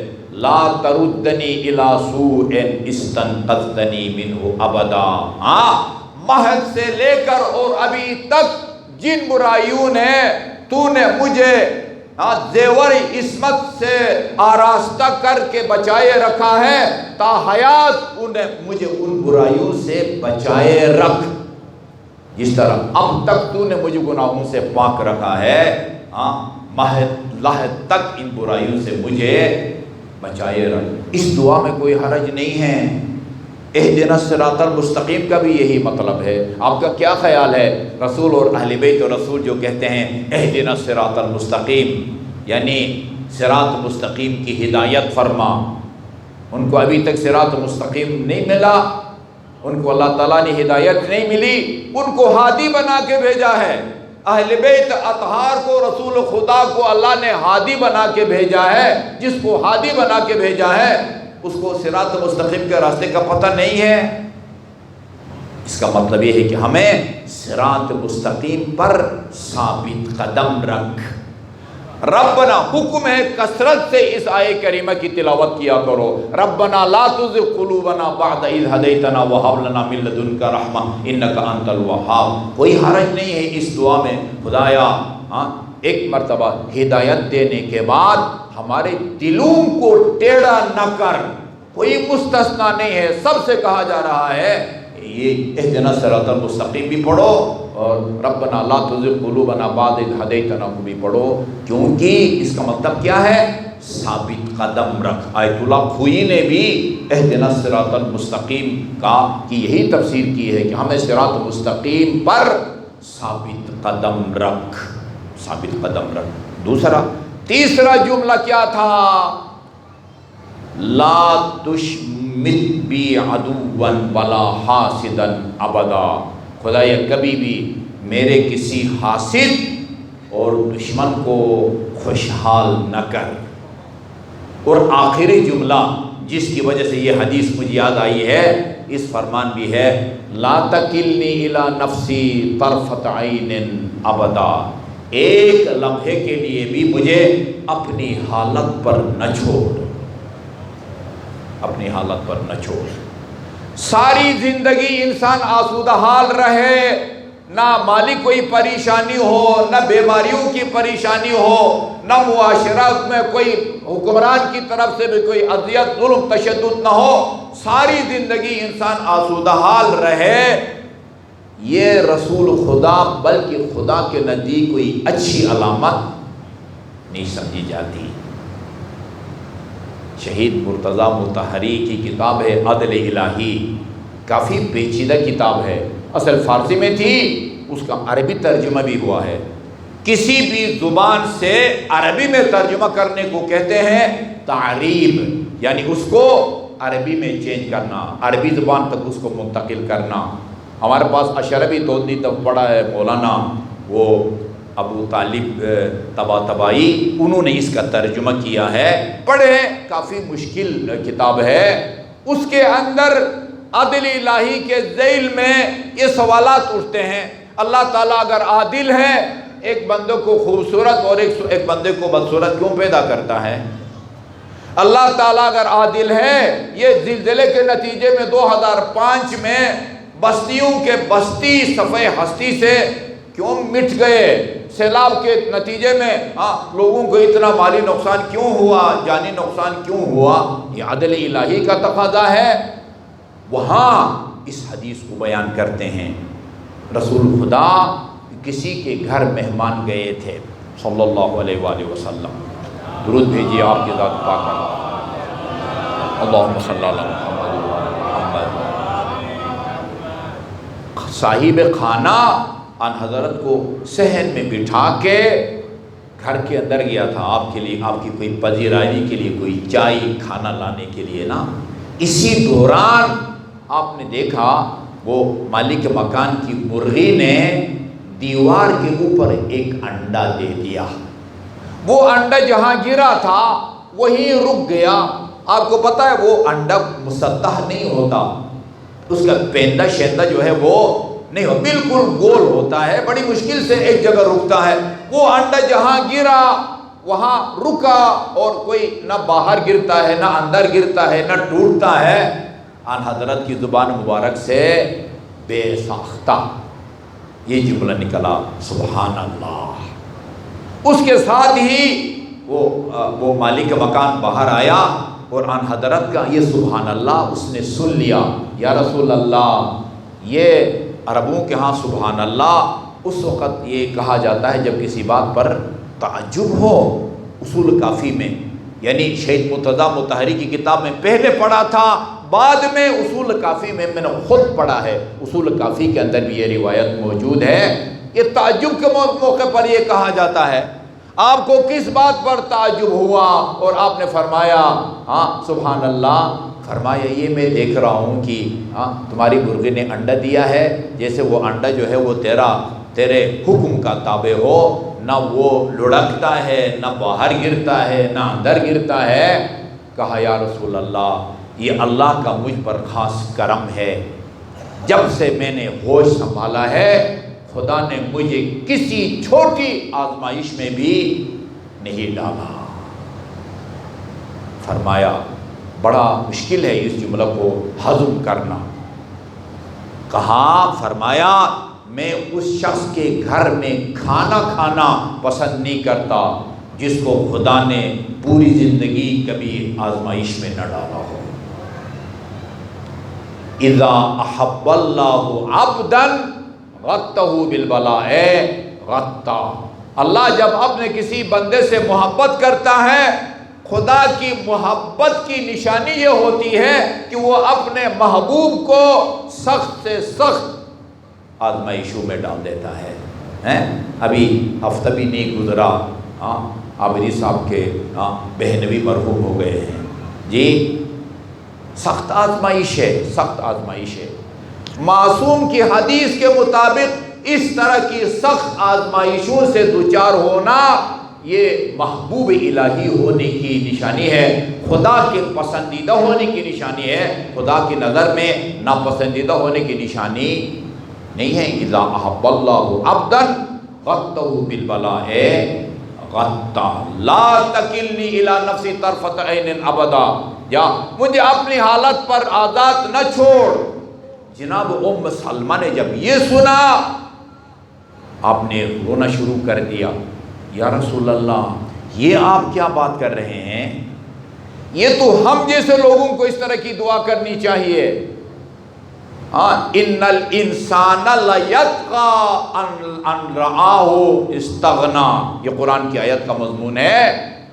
لا تردنی الی سوء استنقذتنی منہ ابدا۔ مہد سے لے کر اور ابھی تک جن برائیوں نے تو نے مجھے زیور عصمت سے آراستہ کر کے بچائے رکھا ہے، تا حیات مجھے ان برائیوں سے بچائے رکھ، جس طرح اب تک تو نے مجھے گناہوں سے پاک رکھا ہے، مہد لحد تک ان برائیوں سے مجھے بچائے رکھ۔ اس دعا میں کوئی حرج نہیں ہے۔ اہدنا الصراط المستقیم کا بھی یہی مطلب ہے۔ آپ کا کیا خیال ہے رسول اور اہل بیت و رسول جو کہتے ہیں اہدنا الصراط المستقیم، یعنی صراط مستقیم کی ہدایت فرما، ان کو ابھی تک صراط مستقیم نہیں ملا، ان کو اللہ تعالیٰ نے ہدایت نہیں ملی، ان کو ہادی بنا کے بھیجا ہے۔ اہل بیت اطہار کو رسول خدا کو اللہ نے ہادی بنا کے بھیجا ہے، جس کو ہادی بنا کے بھیجا ہے اس کو صراط مستقیم کے راستے کا پتہ نہیں ہے۔ اس کا مطلب یہ ہے کہ ہمیں صراط مستقیم پر ثابت قدم رکھ۔ ربنا حکم ہے کثرت سے اس آیے کریمہ کی تلاوت کیا کرو، ربنا لا تزغ قلوبنا بعد اذ ہدیتنا وہب لنا من لدنک رحمہ انک انت الوہاب۔ کوئی حرج نہیں ہے اس دعا میں، خدایا ایک مرتبہ ہدایت دینے کے بعد ہمارے دلوں کو ٹیڑھا نہ کر، کوئی مستثنا نہیں ہے، سب سے کہا جا رہا ہے یہ اہدنا الصراط المستقیم بھی پڑھو اور ربنا لا تزغ قلوبنا بعد اذ ہدیتنا کو بھی پڑھو، کیونکہ اس کا مطلب کیا ہے؟ ثابت قدم رکھ۔ آیت اللہ خوئی نے بھی اہدنا الصراط المستقیم کی یہی تفسیر کی ہے کہ ہمیں صراط مستقیم پر ثابت قدم رکھ، ثابت قدم رکھ۔ تیسرا جملہ کیا تھا؟ لا تشمت بی عدوا ولا حاسدا ابدا، خدایا کبھی بھی میرے کسی حاسد اور دشمن کو خوشحال نہ کر۔ اور آخری جملہ جس کی وجہ سے یہ حدیث مجھے یاد آئی ہے، اس فرمان بھی ہے لا تکلنی الی نفسی طرفۃ عین ابدا، ایک لمحے کے لیے بھی مجھے اپنی حالت پر نہ چھوڑ، اپنی حالت پر نہ چھوڑ۔ ساری زندگی انسان آسودہ حال رہے، نہ مالی کوئی پریشانی ہو، نہ بیماریوں کی پریشانی ہو، نہ معاشرت میں کوئی حکمران کی طرف سے بھی کوئی اذیت ظلم تشدد نہ ہو، ساری زندگی انسان آسودہ حال رہے، یہ رسول خدا بلکہ خدا کے نزدیک کوئی اچھی علامت نہیں سمجھی جاتی۔ شہید مرتضیٰ مطہری کی کتاب ہے عدل الہی، کافی پیچیدہ کتاب ہے، اصل فارسی میں تھی، اس کا عربی ترجمہ بھی ہوا ہے۔ کسی بھی زبان سے عربی میں ترجمہ کرنے کو کہتے ہیں تعریب، یعنی اس کو عربی میں چینج کرنا، عربی زبان تک اس کو منتقل کرنا۔ ہمارے پاس اشربی توندی تب پڑھا ہے مولانا، وہ ابو طالب طباطبائی، انہوں نے اس کا ترجمہ کیا ہے، پڑھیں، کافی مشکل کتاب ہے۔ اس کے اندر عدل الہی کے ذیل میں یہ سوالات اٹھتے ہیں، اللہ تعالیٰ اگر عادل ہے، ایک بندے کو خوبصورت اور ایک بندے کو بدصورت کیوں پیدا کرتا ہے؟ اللہ تعالیٰ اگر عادل ہے، یہ زلزلے کے نتیجے میں 2005 میں بستیوں کے بستی صفحہ ہستی سے کیوں مٹ گئے؟ سیلاب کے نتیجے میں لوگوں کو اتنا مالی نقصان کیوں ہوا، جانی نقصان کیوں ہوا؟ یہ عدل الہی کا تقاضا ہے۔ وہاں اس حدیث کو بیان کرتے ہیں، رسول خدا کسی کے گھر مہمان گئے تھے صلی اللہ علیہ وآلہ وسلم، درود بھیجیے آپ کی ذات پاک پر، اللہم صلی اللہ علیہ محمد۔ صاحب خانہ ان حضرت کو صحن میں بٹھا کے گھر کے اندر گیا تھا، آپ کے لیے، آپ کی کوئی پذیرائی کے لیے، کوئی چائے کھانا لانے کے لیے نا۔ اسی دوران آپ نے دیکھا وہ مالک مکان کی مرغی نے دیوار کے اوپر ایک انڈا دے دیا، وہ انڈا جہاں گرا تھا وہیں رک گیا۔ آپ کو پتا ہے وہ انڈا مسطح نہیں ہوتا، اس کا پیندہ شیندہ جو ہے وہ نہیں ہو، بالکل گول ہوتا ہے، بڑی مشکل سے ایک جگہ رکتا ہے۔ وہ انڈا جہاں گرا وہاں رکا، اور کوئی نہ باہر گرتا ہے، نہ اندر گرتا ہے، نہ ٹوٹتا ہے۔ آن حضرت کی زبان مبارک سے بے ساختہ یہ جملہ نکلا، سبحان اللہ۔ اس کے ساتھ ہی وہ مالک مکان باہر آیا اور آن حضرت کا یہ سبحان اللہ اس نے سن لیا۔ یا رسول اللہ، یہ عربوں کے ہاں سبحان اللہ اس وقت یہ کہا جاتا ہے جب کسی بات پر تعجب ہو۔ اصول کافی میں، یعنی شہید مرتضیٰ مطہری کی کتاب میں پہلے پڑھا تھا، بعد میں اصول کافی میں نے خود پڑھا ہے، اصول کافی کے اندر بھی یہ روایت موجود ہے۔ یہ تعجب کے موقع پر یہ کہا جاتا ہے، آپ کو کس بات پر تعجب ہوا؟ اور آپ نے فرمایا ہاں سبحان اللہ، فرمایا یہ میں دیکھ رہا ہوں کہ تمہاری مرغی نے انڈا دیا ہے، جیسے وہ انڈا جو ہے وہ تیرے حکم کا تابع ہو، نہ وہ لڑکتا ہے، نہ باہر گرتا ہے، نہ اندر گرتا ہے۔ کہا یا رسول اللہ، یہ اللہ کا مجھ پر خاص کرم ہے، جب سے میں نے ہوش سنبھالا ہے خدا نے مجھے کسی چھوٹی آزمائش میں بھی نہیں ڈالا۔ فرمایا بڑا مشکل ہے اس جملہ کو ہضم کرنا۔ کہا، فرمایا میں اس شخص کے گھر میں کھانا کھانا پسند نہیں کرتا جس کو خدا نے پوری زندگی کبھی آزمائش میں نہ ڈالا ہو۔ اذا احب اللہ عبدا غطہ بالبلاء غطہ، اللہ جب اپنے کسی بندے سے محبت کرتا ہے، خدا کی محبت کی نشانی یہ ہوتی ہے کہ وہ اپنے محبوب کو سخت سے سخت آزمائشوں میں ڈال دیتا ہے۔ ابھی ہفتہ بھی نہیں گزرا، عابدی صاحب کے بہنوی مرحوم ہو گئے ہیں جی۔ سخت آزمائش ہے، سخت آزمائش ہے۔ معصوم کی حدیث کے مطابق اس طرح کی سخت آزمائشوں سے دوچار ہونا یہ محبوب الہی ہونے کی نشانی ہے، خدا کے پسندیدہ ہونے کی نشانی ہے، خدا کی نظر میں ناپسندیدہ ہونے کی نشانی نہیں ہے۔ اذا احب اللہ عبدا غطہ بالبلاء غطہ لا تکلنی الی نفسی طرفۃ عین ابدا، یا مجھے اپنی حالت پر آزاد نہ چھوڑ۔ جناب ام سلمہ نے جب یہ سنا آپ نے رونا شروع کر دیا، یا رسول اللہ یہ آپ کیا بات کر رہے ہیں؟ یہ تو ہم جیسے لوگوں کو اس طرح کی دعا کرنی چاہیے۔ ان الانسان لیطغی ان رآہ استغنا، یہ قرآن کی آیت کا مضمون ہے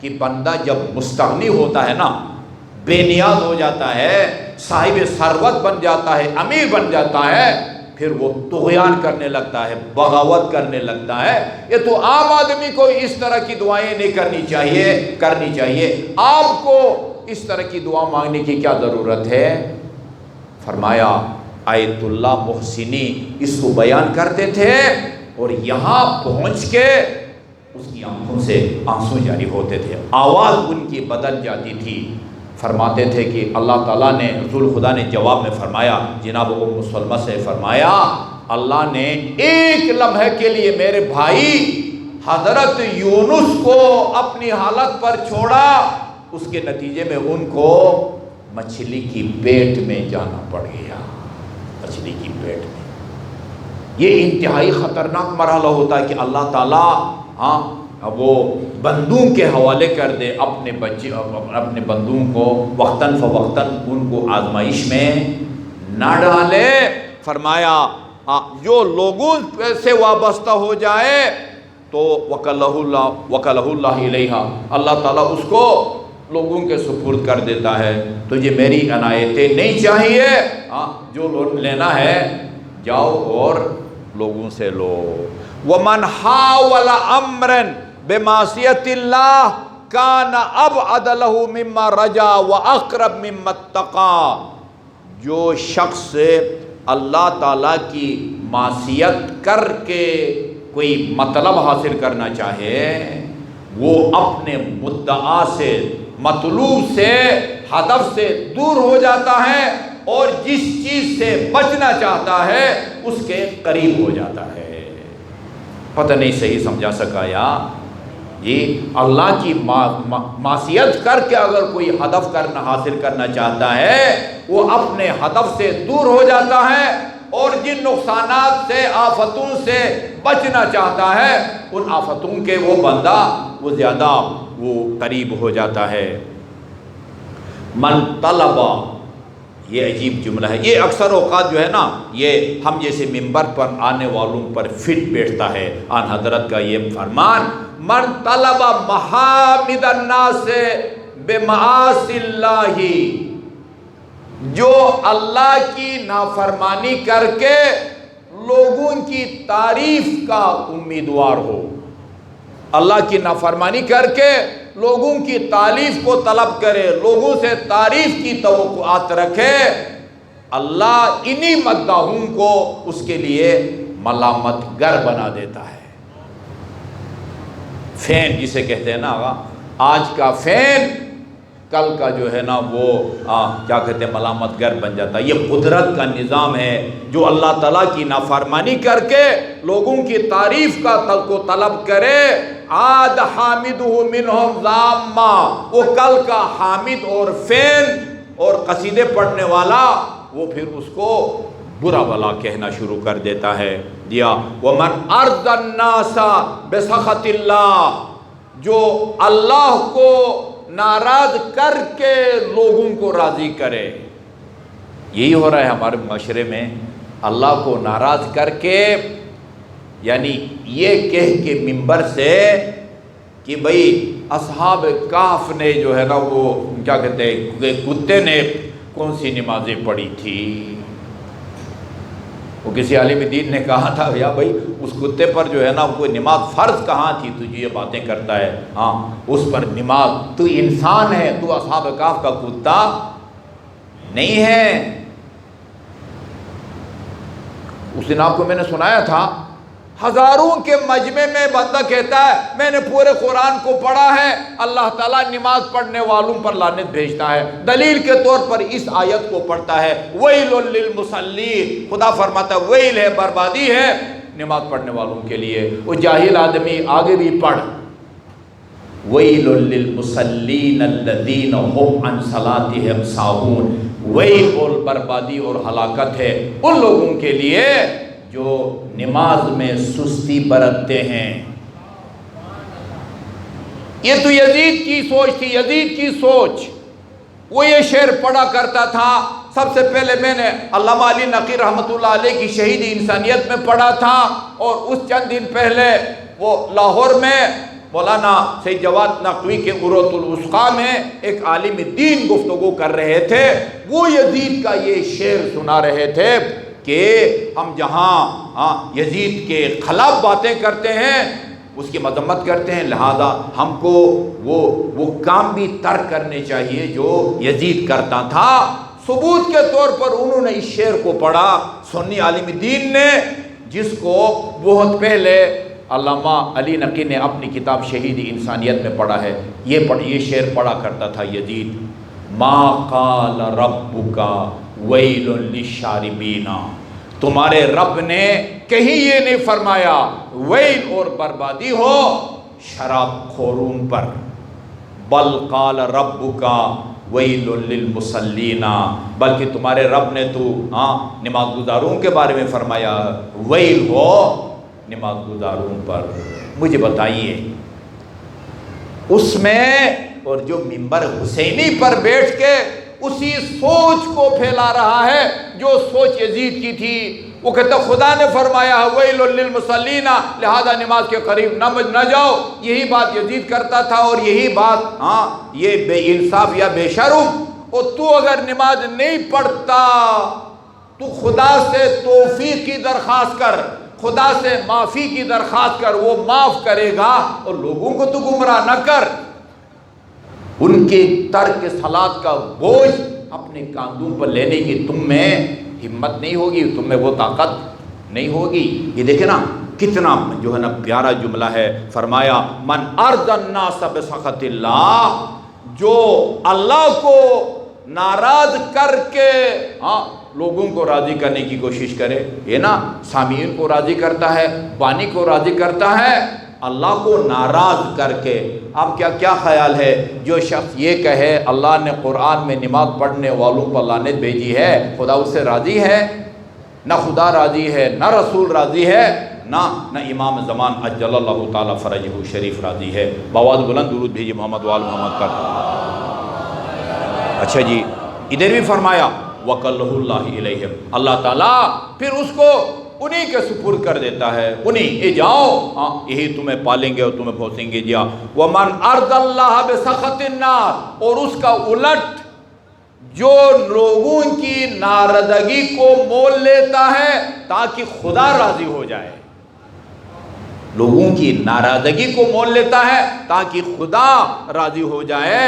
کہ بندہ جب مستغنی ہوتا ہے نا، بے نیاز ہو جاتا ہے، صاحب ثروت بن جاتا ہے، امیر بن جاتا ہے، پھر وہ طغیان کرنے لگتا ہے، بغاوت کرنے لگتا ہے۔ یہ تو عام آدمی کو اس طرح کی دعائیں نہیں کرنی چاہیے۔ آپ کو اس طرح کی دعا مانگنے کی کیا ضرورت ہے؟ فرمایا آیت اللہ محسنی اس کو بیان کرتے تھے اور یہاں پہنچ کے اس کی آنکھوں سے آنسو جاری ہوتے تھے، آواز ان کی بدل جاتی تھی۔ فرماتے تھے کہ اللہ تعالیٰ نے، رسول خدا نے جواب میں فرمایا، جناب ام سلمہ سے فرمایا، اللہ نے ایک لمحے کے لیے میرے بھائی حضرت یونس کو اپنی حالت پر چھوڑا، اس کے نتیجے میں ان کو مچھلی کی پیٹ میں جانا پڑ گیا، مچھلی کی پیٹ میں۔ یہ انتہائی خطرناک مرحلہ ہوتا ہے کہ اللہ تعالیٰ وہ بندوں کے حوالے کر دے اپنے بچے، اپنے بندوں کو وقتاً فوقتاً ان کو آزمائش میں نہ ڈالے۔ فرمایا جو لوگوں سے وابستہ ہو جائے تو وکلہ اللہ علیہا، اللہ تعالیٰ اس کو لوگوں کے سپرد کر دیتا ہے۔ تجھے میری عنایتیں نہیں چاہیے، جو لینا ہے جاؤ اور لوگوں سے لو۔ وَمَنْ حَاوَلَ أَمْرًا بِمَعْصِيَةِ اللَّهِ كَانَ أَبْعَدَ لَهُ مِمَّا رَجَا وَأَقْرَبَ مِمَّا اتَّقَى، جو شخص اللہ تعالیٰ کی معصیت کر کے کوئی مطلب حاصل کرنا چاہے، وہ اپنے مدعا سے، مطلوب سے، ہدف سے دور ہو جاتا ہے، اور جس چیز سے بچنا چاہتا ہے اس کے قریب ہو جاتا ہے۔ پتہ نہیں صحیح سمجھا سکا یا جی؟ اللہ کی معصیت کر کے اگر کوئی ہدف حاصل کرنا چاہتا ہے، وہ اپنے ہدف سے دور ہو جاتا ہے، اور جن نقصانات سے، آفتوں سے بچنا چاہتا ہے، ان آفتوں کے وہ بندہ وہ زیادہ وہ قریب ہو جاتا ہے۔ من طلبا، یہ عجیب جملہ ہے، یہ اکثر اوقات جو ہے نا، یہ ہم جیسے ممبر پر آنے والوں پر فٹ بیٹھتا ہے۔ آن حضرت کا یہ فرمان، من طلب محامد الناس بمعاصی اللہ، جو اللہ کی نافرمانی کر کے لوگوں کی تعریف کا امیدوار ہو، اللہ کی نافرمانی کر کے لوگوں کی تعریف کو طلب کرے، لوگوں سے تعریف کی توقعات رکھے، اللہ انہی مداحوں کو اس کے لیے ملامت گر بنا دیتا ہے۔ فین جسے کہتے ہیں نا، آج کا فین کل کا جو ہے نا وہ کیا کہتے ہیں ملامت گر بن جاتا ہے۔ یہ قدرت کا نظام ہے، جو اللہ تعالیٰ کی نافرمانی کر کے لوگوں کی تعریف کا کو طلب کرے، عاد حامدہ منہم ذاما، وہ کل کا حامد اور فین اور قصیدے پڑھنے والا وہ پھر اس کو برا بلا کہنا شروع کر دیتا ہے۔ دیا ومن ارض الناس بسخط اللہ، جو اللہ کو ناراض کر کے لوگوں کو راضی کرے۔ یہی ہو رہا ہے ہمارے معاشرے میں، اللہ کو ناراض کر کے، یعنی یہ کہہ کے ممبر سے کہ بھئی اصحاب کہف نے جو ہے نا وہ کیا کہتے ہیں کتے نے کون سی نمازیں پڑھی تھی۔ وہ کسی عالم دین نے کہا تھا، یا بھائی اس کتے پر جو ہے نا کوئی نماز فرض کہاں تھی، تجھے یہ باتیں کرتا ہے، اس پر نماز، تو انسان ہے، تو اصحاب کہف کا کتا نہیں ہے۔ اس دن آپ کو میں نے سنایا تھا، ہزاروں کے مجمع میں بندہ کہتا ہے میں نے پورے قرآن کو پڑھا ہے، اللہ تعالیٰ نماز پڑھنے والوں پر لعنت بھیجتا ہے، دلیل کے طور پر اس آیت کو پڑھتا ہے، ویل للمصلین، خدا فرماتا ہے ویل ہے، بربادی ہے نماز پڑھنے والوں کے لیے۔ وہ جاہل آدمی آگے بھی پڑھ، ویل للمصلین الذین هم عن صلاتهم ساہون، ویل اور بربادی اور ہلاکت ہے ان لوگوں کے لیے جو نماز میں سستی برتتے ہیں۔ یہ تو یزید کی سوچ تھی، یزید کی سوچ۔ وہ یہ شعر پڑھا کرتا تھا، سب سے پہلے میں نے علامہ علی نقی رحمۃ اللہ علیہ کی شہید انسانیت میں پڑھا تھا، اور اس چند دن پہلے وہ لاہور میں مولانا سید جواد نقوی کے عروۃ الوثقیٰ میں ایک عالم دین گفتگو کر رہے تھے، وہ یزید کا یہ شعر سنا رہے تھے کہ ہم جہاں یزید کے خلاف باتیں کرتے ہیں، اس کی مذمت کرتے ہیں، لہذا ہم کو وہ کام بھی ترک کرنے چاہیے جو یزید کرتا تھا۔ ثبوت کے طور پر انہوں نے اس شعر کو پڑھا، سنی عالم دین نے، جس کو بہت پہلے علامہ علی نقی نے اپنی کتاب شہید انسانیت میں پڑھا ہے۔ یہ شعر پڑھا کرتا تھا یزید، ما قال ربک ویل للشاربین، تمہارے رب نے کہیں یہ نہیں فرمایا ویل اور بربادی ہو شراب خورون پر، بل قال ربک ویل للمصلین، بلکہ تمہارے رب نے تو نماز گزاروں کے بارے میں فرمایا ویل ہو نماز گزاروں پر۔ مجھے بتائیے اس میں، اور جو منبر حسینی پر بیٹھ کے اسی سوچ کو پھیلا رہا ہے جو سوچ یزید کی تھی، وہ کہتا خدا نے فرمایا ویل للمصلین، لہذا نماز کے قریب نہ جاؤ، یہی بات یزید کرتا تھا، اور یہی بات یہ بے انصاف یا بے شرم، اور تو اگر نماز نہیں پڑھتا تو خدا سے توفیق کی درخواست کر، خدا سے معافی کی درخواست کر، وہ معاف کرے گا، اور لوگوں کو تو گمراہ نہ کر۔ ان کے ترک صلاۃ کا بوجھ اپنے کاندھوں پر لینے کی تم میں ہمت نہیں ہوگی، تم میں وہ طاقت نہیں ہوگی۔ یہ دیکھیں نا کتنا جو ہے نا پیارا جملہ ہے، فرمایا من ارضى الناس بسخط اللہ، جو اللہ کو ناراض کر کے لوگوں کو راضی کرنے کی کوشش کرے، یہ نا سامعین کو راضی کرتا ہے، بانی کو راضی کرتا ہے، اللہ کو ناراض کر کے۔ اب کیا خیال ہے جو شخص یہ کہے اللہ نے قرآن میں نماز پڑھنے والوں پر لعنت بھیجی ہے، خدا اس سے راضی ہے؟ نہ خدا راضی ہے، نہ رسول راضی ہے، نہ امام زمان عجل اللہ تعالیٰ فرجہ شریف راضی ہے۔ بآواز بلند درود بھیجیے محمد وآل محمد پر۔ اچھا جی، ادھر بھی فرمایا وَقَلَّهُ اللَّهِ إِلَيْهِمْ، اللہ تعالیٰ پھر اس کو انہی کے سپرد کر دیتا ہے، انہی جاؤ یہی تمہیں پالیں گے اور تمہیں پھونسیں گے۔ جیا وَمَنْ أَرْضَ اللَّهَ بِسَخَطِ النَّاسِ، اور اس کا الٹ جو لوگوں کی ناراضگی کو مول لیتا ہے تاکہ خدا راضی ہو جائے، لوگوں کی ناراضگی کو مول لیتا ہے تاکہ خدا راضی ہو جائے،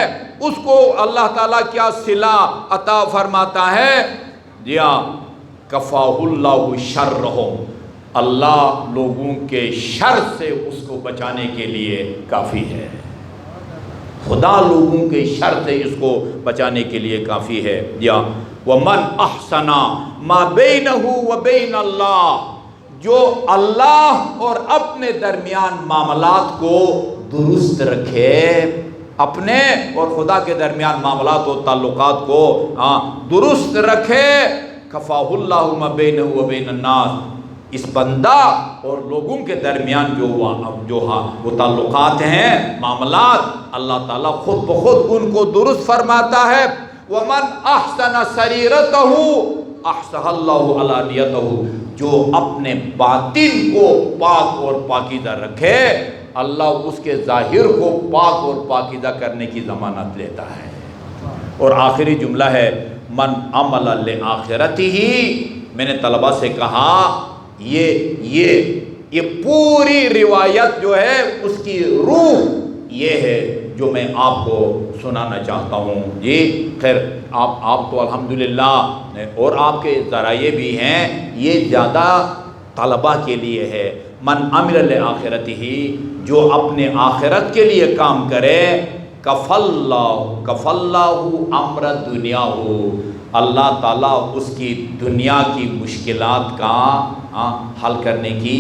اس کو اللہ تعالیٰ کیا صلہ عطا فرماتا ہے؟ جیا کفاہ اللہ شرہم، اللہ لوگوں کے شر سے اس کو بچانے کے لیے کافی ہے، خدا لوگوں کے شر سے اس کو بچانے کے لیے کافی ہے۔ یا وَمَنْ أَحْسَنَ مَا بَيْنَهُ وَبَيْنَ اللَّهِ، جو اللہ اور اپنے درمیان معاملات کو درست رکھے، اپنے اور خدا کے درمیان معاملات و تعلقات کو درست رکھے، کفاہ اللہ ما بینہ و بین الناس، اس بندہ اور لوگوں کے درمیان جو وہ تعلقات ہیں، معاملات، اللہ تعالیٰ خود بخود ان کو درست فرماتا ہے۔ وَمَنْ أَحْسَنَ سَرِيرَتَهُ أَحْسَنَ اللَّهُ عَلَانِيَتَهُ، جو اپنے باطن کو پاک اور پاکیزہ رکھے، اللہ اس کے ظاہر کو پاک اور پاکیزہ کرنے کی ضمانت لیتا ہے۔ اور آخری جملہ ہے من عمل لآخرتہ، میں نے طلبہ سے کہا یہ پوری روایت جو ہے اس کی روح یہ ہے جو میں آپ کو سنانا چاہتا ہوں۔ جی خیر، آپ تو الحمدللہ، اور آپ کے ذرائع بھی ہیں، یہ زیادہ طلبہ کے لیے ہے۔ من عمل لآخرتہ، جو اپنے آخرت کے لیے کام کرے، کف اللہ امر دنیا ہو، اللہ تعالیٰ اس کی دنیا کی مشکلات کا حل کرنے کی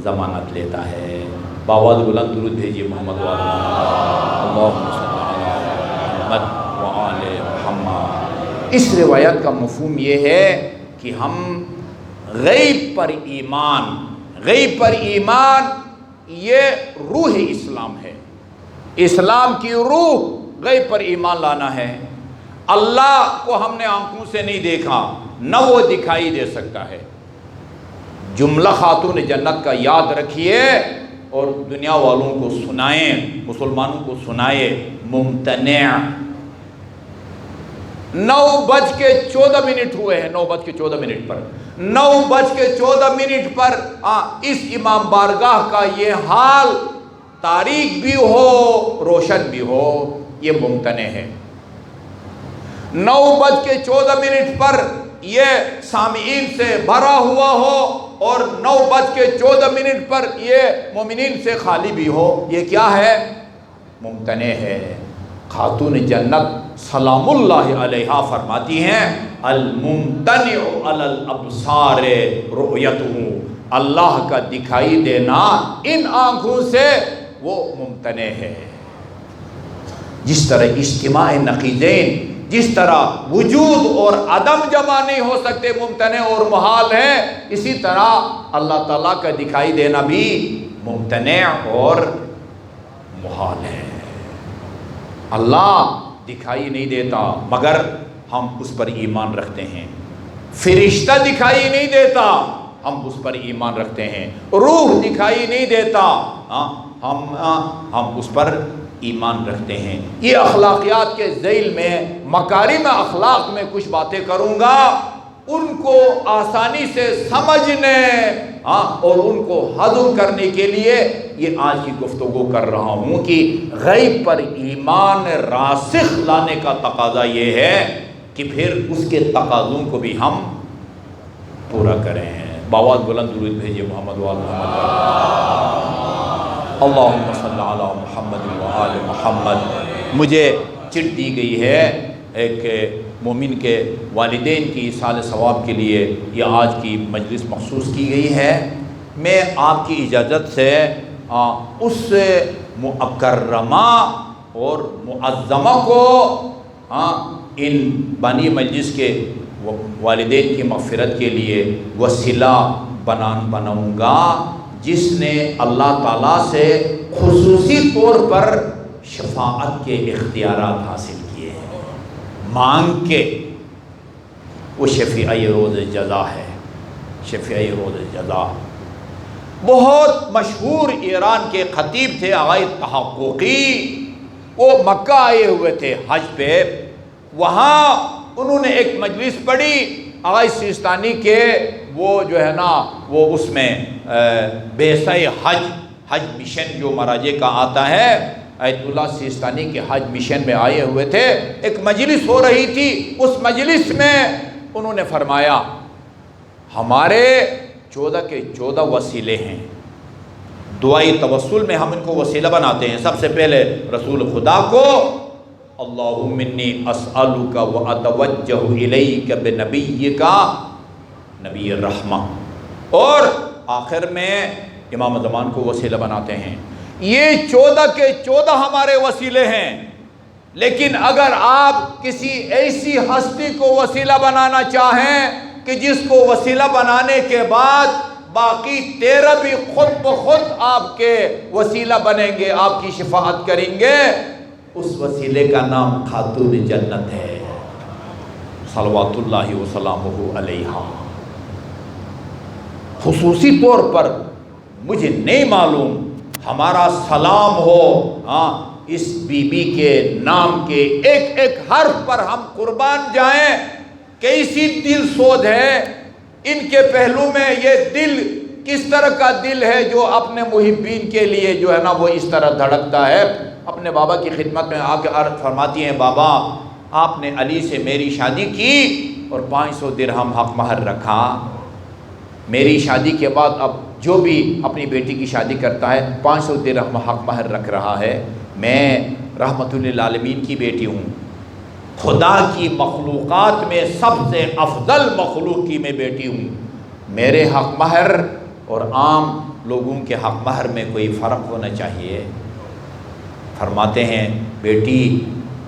ضمانت لیتا ہے۔ بآواز بلند درود بھیجیے محمد اللہم صلی علی محمد وآل محمد۔ اس روایت کا مفہوم یہ ہے کہ ہم غیب پر ایمان یہ روح اسلام ہے، اسلام کی روح غیب پر ایمان لانا ہے۔ اللہ کو ہم نے آنکھوں سے نہیں دیکھا، نہ وہ دکھائی دے سکتا ہے۔ جملہ خاتون جنت کا یاد رکھیے اور دنیا والوں کو سنائیں، مسلمانوں کو سنائے۔ ممتنع 9:14 ہوئے ہیں، 9:14 پر 9:14 پر اس امام بارگاہ کا یہ حال تاریک بھی ہو روشن بھی ہو، یہ ممتنع ہے۔ 9:14 پر یہ سامعین سے بھرا ہوا ہو اور 9:14 پر یہ مومنین سے خالی بھی ہو، یہ کیا ہے؟ ممتنع ہے۔ خاتون جنت سلام اللہ علیہا فرماتی ہیں الممتنع علی الابصار رؤیتہ، اللہ کا دکھائی دینا ان آنکھوں سے وہ ممتنع ہے۔ جس طرح اجتماع نقیضین، جس طرح وجود اور عدم جمع نہیں ہو سکتے، ممتنع اور محال ہے، اسی طرح اللہ تعالیٰ کا دکھائی دینا بھی ممتنع اور محال ہے۔ اللہ دکھائی نہیں دیتا مگر ہم اس پر ایمان رکھتے ہیں، فرشتہ دکھائی نہیں دیتا ہم اس پر ایمان رکھتے ہیں، روح دکھائی نہیں دیتا ہم اس پر ایمان رکھتے ہیں۔ یہ اخلاقیات کے ذیل میں مکارم اخلاق میں کچھ باتیں کروں گا، ان کو آسانی سے سمجھنے اور ان کو ہضم کرنے کے لیے یہ آج کی گفتگو کر رہا ہوں کہ غیب پر ایمان راسخ لانے کا تقاضا یہ ہے کہ پھر اس کے تقاضوں کو بھی ہم پورا کریں۔ باواز بلند درود بھیجئے محمد و آل محمد۔ اللہم صلی علی محمد و آل محمد۔ مجھے چٹ دی گئی ہے ایک مومن کے والدین کی ایصال ثواب کے لیے یہ آج کی مجلس مخصوص کی گئی ہے۔ میں آپ کی اجازت سے اس مکرمہ اور معظمہ کو ان بانی مجلس کے والدین کی مغفرت کے لیے وسیلہ بناؤں گا، جس نے اللہ تعالیٰ سے خصوصی طور پر شفاعت کے اختیارات حاصل کیے ہیں، مانگ کے۔ وہ شفیع روز جزا ہے، شفیع روز جزا۔ بہت مشہور ایران کے خطیب تھے آغائی تحققی، وہ مکہ آئے ہوئے تھے حج پہ، وہاں انہوں نے ایک مجلس پڑھی آغائی سیستانی کے، وہ جو ہے نا وہ اس میں بیسہ حج مشن جو مراجع کا آتا ہے، آیت اللہ سیستانی کے حج مشن میں آئے ہوئے تھے، ایک مجلس ہو رہی تھی، اس مجلس میں انہوں نے فرمایا ہمارے 14 کے 14 وسیلے ہیں، دعائی توسل میں ہم ان کو وسیلہ بناتے ہیں۔ سب سے پہلے رسول خدا کو اللہم انی اسألک و اتوجہ الیک بنبیک نبی الرحمہ، اور آخر میں امام زمان کو وسیلہ بناتے ہیں۔ یہ 14 کے 14 ہمارے وسیلے ہیں، لیکن اگر آپ کسی ایسی ہستی کو وسیلہ بنانا چاہیں کہ جس کو وسیلہ بنانے کے بعد باقی 13 بھی خود بخود آپ کے وسیلہ بنیں گے، آپ کی شفاعت کریں گے، اس وسیلے کا نام خاتون جنت ہے صلوات اللہ وسلامہ علیہا۔ خصوصی طور پر مجھے نہیں معلوم، ہمارا سلام ہو اس بی بی کے نام کے ایک ایک حرف پر ہم قربان جائیں۔ کیسی دل سوز ہے ان کے پہلو میں، یہ دل کس طرح کا دل ہے جو اپنے محبین کے لیے جو ہے نا وہ اس طرح دھڑکتا ہے۔ اپنے بابا کی خدمت میں آ کے عرض فرماتی ہیں بابا آپ نے علی سے میری شادی کی اور 500 درہم حق مہر رکھا، میری شادی کے بعد اب جو بھی اپنی بیٹی کی شادی کرتا ہے 500 درہم حق مہر رکھ رہا ہے۔ میں رحمت للعالمین کی بیٹی ہوں، خدا کی مخلوقات میں سب سے افضل مخلوق کی میں بیٹی ہوں، میرے حق مہر اور عام لوگوں کے حق مہر میں کوئی فرق ہونا چاہیے۔ فرماتے ہیں بیٹی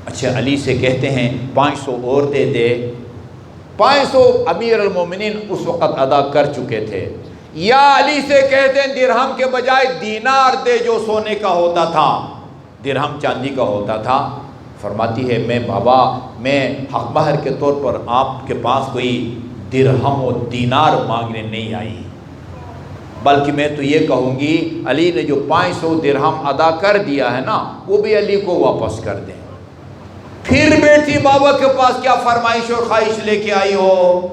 اچھا علی سے کہتے ہیں 500 اور دے دے۔ 500 امیر المومنین اس وقت ادا کر چکے تھے، یا علی سے کہتے ہیں درہم کے بجائے دینار دے جو سونے کا ہوتا تھا، درہم چاندی کا ہوتا تھا۔ فرماتی ہے میں بابا میں حق مہر کے طور پر آپ کے پاس کوئی درہم و دینار مانگنے نہیں آئی، بلکہ میں تو یہ کہوں گی علی نے جو 500 درہم ادا کر دیا ہے نا وہ بھی علی کو واپس کر دیں۔ پھر بیٹی بابا کے پاس کیا فرمائش اور خواہش لے کے آئی ہو؟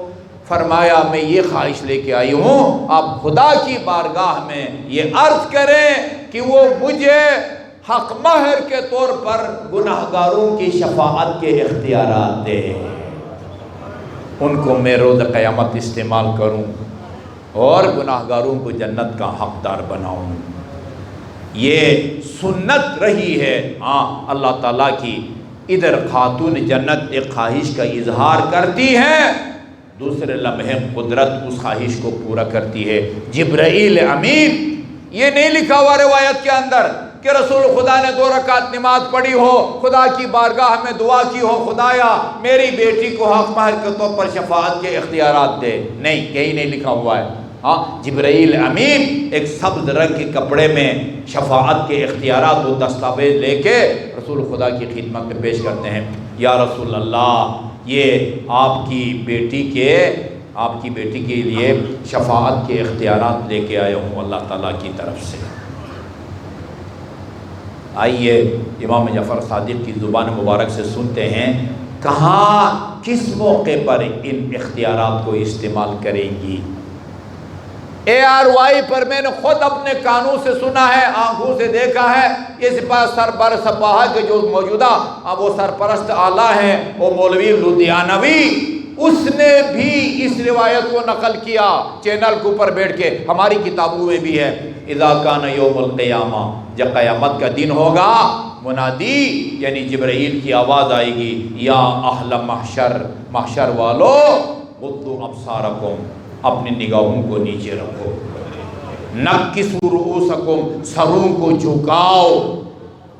فرمایا میں یہ خواہش لے کے آئی ہوں آپ خدا کی بارگاہ میں یہ عرض کریں کہ وہ مجھے حق مہر کے طور پر گناہگاروں کی شفاعت کے اختیارات دے، ان کو میں روز قیامت استعمال کروں اور گناہگاروں کو جنت کا حقدار بناؤں۔ یہ سنت رہی ہے اللہ تعالیٰ کی ادھر خاتون جنت ایک خواہش کا اظہار کرتی ہے، دوسرے لمحے قدرت اس خواہش کو پورا کرتی ہے۔ جبرائیل امین، یہ نہیں لکھا ہوا روایت کے اندر کہ رسول خدا نے 2 رکعت نماز پڑھی ہو، خدا کی بارگاہ میں دعا کی ہو، خدایا میری بیٹی کو حق مہر کے طور پر شفاعت کے اختیارات دے، نہیں، کہیں نہیں لکھا ہوا ہے۔ ہاں، جبرائیل امین ایک سبز رنگ کے کپڑے میں شفاعت کے اختیارات و دستاویز لے کے رسول خدا کی خدمت میں پیش کرتے ہیں۔ یا رسول اللہ، یہ آپ کی بیٹی کے لیے شفاعت کے اختیارات لے کے آیا ہوں اللہ تعالیٰ کی طرف سے۔ آئیے امام جعفر صادق کی زبان مبارک سے سنتے ہیں کہاں کس موقع پر ان اختیارات کو استعمال کریں گی۔ ARY پر میں نے خود اپنے کانوں سے سنا ہے، آنکھوں سے دیکھا ہے۔ یہ سربر سپاہا کے جو موجودہ اب وہ سرپرست اعلیٰ ہیں، وہ مولوی لدھیانوی، اس نے بھی اس روایت کو نقل کیا چینل کے اوپر بیٹھ کے، ہماری کتابوں میں بھی ہے۔ اذا کان یوم القیامہ، جب قیامت کا دن ہوگا، منادی یعنی جبرائیل کی آواز آئے گی، یا اہل محشر، محشر والو غضوا ابصارکم، اپنی نگاہوں کو نیچے رکھو، نکسوا رؤوسکم، سروں کو جھکاؤ۔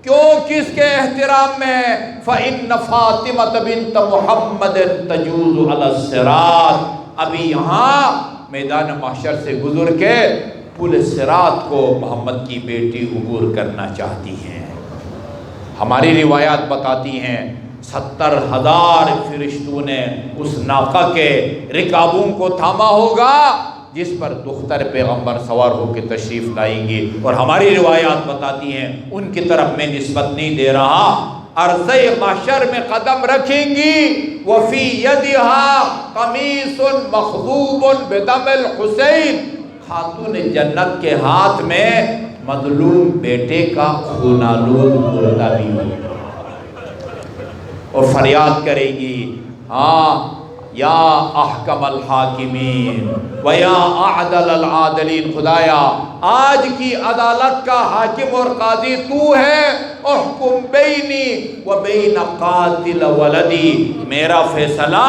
کیوں؟ کس کے احترام میں؟ فإن فاطمہ بنت محمد تجوز علی الصراط، ابھی یہاں میدان محشر سے گزر کے پل صراط کو محمد کی بیٹی عبور کرنا چاہتی ہیں۔ ہماری روایات بتاتی ہیں 70,000 فرشتوں نے اس ناقہ کے رکابوں کو تھاما ہوگا جس پر دختر پیغمبر سوار ہو کے تشریف لائیں گی، اور ہماری روایات بتاتی ہیں ان کی طرف میں نسبت نہیں دے رہا، عرصہ محشر میں قدم رکھیں گی، وفی یدہا قمیص مخضوب بدم الحسین، خاتون جنت کے ہاتھ میں مظلوم بیٹے کا خونالود مردہ بھی ہوگا، اور فریاد کرے گی، ہاں یا احکم الحاکمین و یا اعدل العادلین، خدایا آج کی عدالت کا حاکم اور قاضی تو ہے، احکم بینی و بین قاتل ولدی، میرا فیصلہ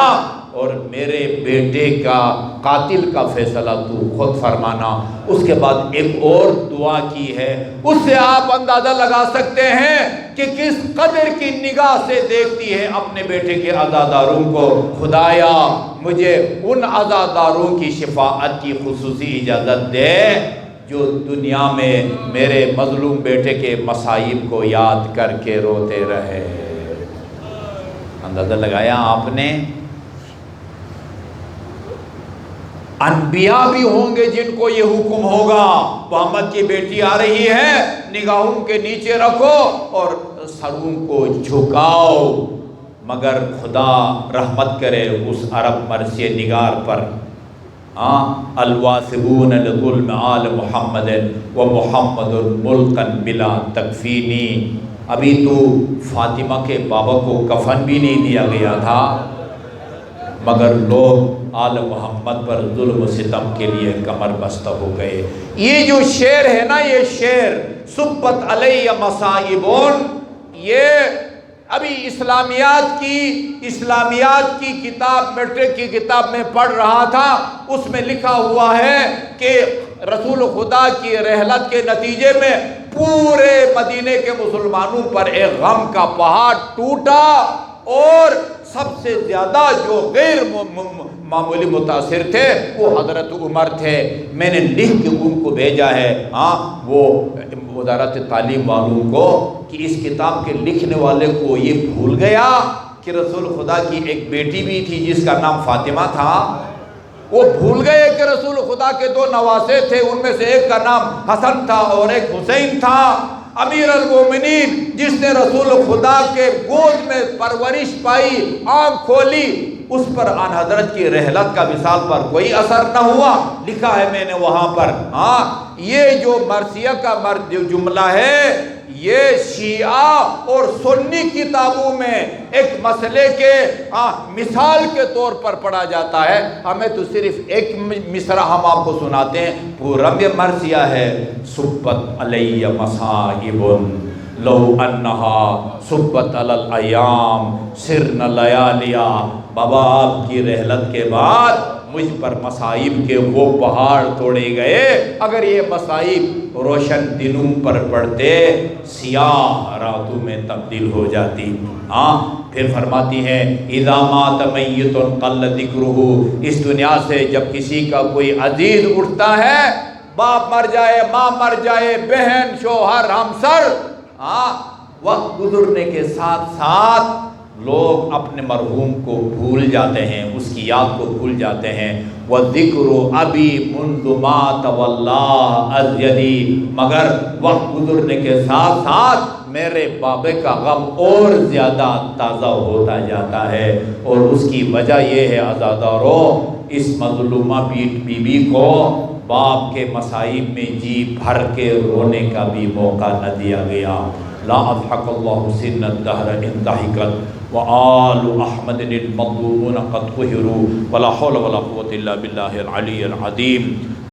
اور میرے بیٹے کا قاتل کا فیصلہ تو خود فرمانا۔ اس کے بعد ایک اور دعا کی ہے، اس سے آپ اندازہ لگا سکتے ہیں کہ کس قدر کی نگاہ سے دیکھتی ہے اپنے بیٹے کے عزاداروں کو۔ خدایا مجھے ان عزاداروں کی شفاعت کی خصوصی اجازت دے جو دنیا میں میرے مظلوم بیٹے کے مصائب کو یاد کر کے روتے رہے۔ اندازہ لگایا آپ نے؟ انبیاء بھی ہوں گے جن کو یہ حکم ہوگا، محمد کی بیٹی آ رہی ہے، نگاہوں کے نیچے رکھو اور سروں کو جھکاؤ، مگر خدا رحمت کرے اس عرب مرثیہ نگار پر، الواسبون لظلم آل محمد و محمد ملقا بلا تکفینی، ابھی تو فاطمہ کے بابا کو کفن بھی نہیں دیا گیا تھا، مگر لوگ آل محمد پر ظلم و ستم کے لیے کمر بستہ ہو گئے۔ یہ جو شعر ہے نا، یہ شعر صبت علیہ مصائبون، یہ ابھی اسلامیات کی کتاب، میٹرک کی کتاب میں پڑھ رہا تھا، اس میں لکھا ہوا ہے کہ رسول خدا کی رحلت کے نتیجے میں پورے مدینے کے مسلمانوں پر ایک غم کا پہاڑ ٹوٹا، اور سب سے زیادہ جو غیر معمولی متاثر تھے وہ حضرت عمر تھے۔ میں نے لکھ کے ان کو بھیجا ہے، وہ وزارت تعلیم والوں کو، کہ اس کتاب کے لکھنے والے کو یہ بھول گیا کہ رسول خدا کی ایک بیٹی بھی تھی جس کا نام فاطمہ تھا۔ وہ بھول گئے کہ رسول خدا کے 2 نواسے تھے، ان میں سے ایک کا نام حسن تھا اور ایک حسین تھا۔ امیر المومنین جس نے رسول خدا کے گود میں پرورش پائی، آنکھ کھولی، اس پر آن حضرت کی رحلت کا وصال پر کوئی اثر نہ ہوا۔ لکھا ہے میں نے وہاں پر، یہ جو مرثیہ کا جملہ ہے، یہ شیعہ اور سنی کتابوں میں ایک مسئلے کے مثال کے طور پر پڑھا جاتا ہے۔ ہمیں تو صرف ایک مصرع ہم آپ کو سناتے ہیں، پورا یہ مرثیہ ہے، صبت علیہ مصائب لو انہا صبت علی الایام سرن لیالیا، بابا آپ کی رحلت کے بعد مجھ پر مصائب کے وہ پہاڑ توڑے گئے، اگر یہ مصائب روشن دنوں پر پڑتے سیاہ راتوں میں تبدیل ہو جاتی۔ پھر فرماتی ہیں اذا مات میت قل ذکرہ، اس دنیا سے جب کسی کا کوئی عزیز اٹھتا ہے، باپ مر جائے، ماں مر جائے، بہن، شوہر، ہمسر، وقت گزرنے کے ساتھ ساتھ لوگ اپنے مرحوم کو بھول جاتے ہیں، اس کی یاد کو بھول جاتے ہیں۔ وَذِكْرُ أَبِي مُنْذُ مَاتَ وَاللَّهُ أَزْيَدِي، مگر وقت گزرنے کے ساتھ ساتھ میرے بابے کا غم اور زیادہ تازہ ہوتا جاتا ہے، اور اس کی وجہ یہ ہے عزادارو، اس مظلومہ بی بی کو باپ کے مصائب میں جی بھر کے رونے کا بھی موقع نہ دیا گیا۔ لا اضحک اللہ سن الدہر ان ضحکت وآل احمد المظلومون قد قہروا ولا حول ولا قوة الا باللہ العلی العظیم۔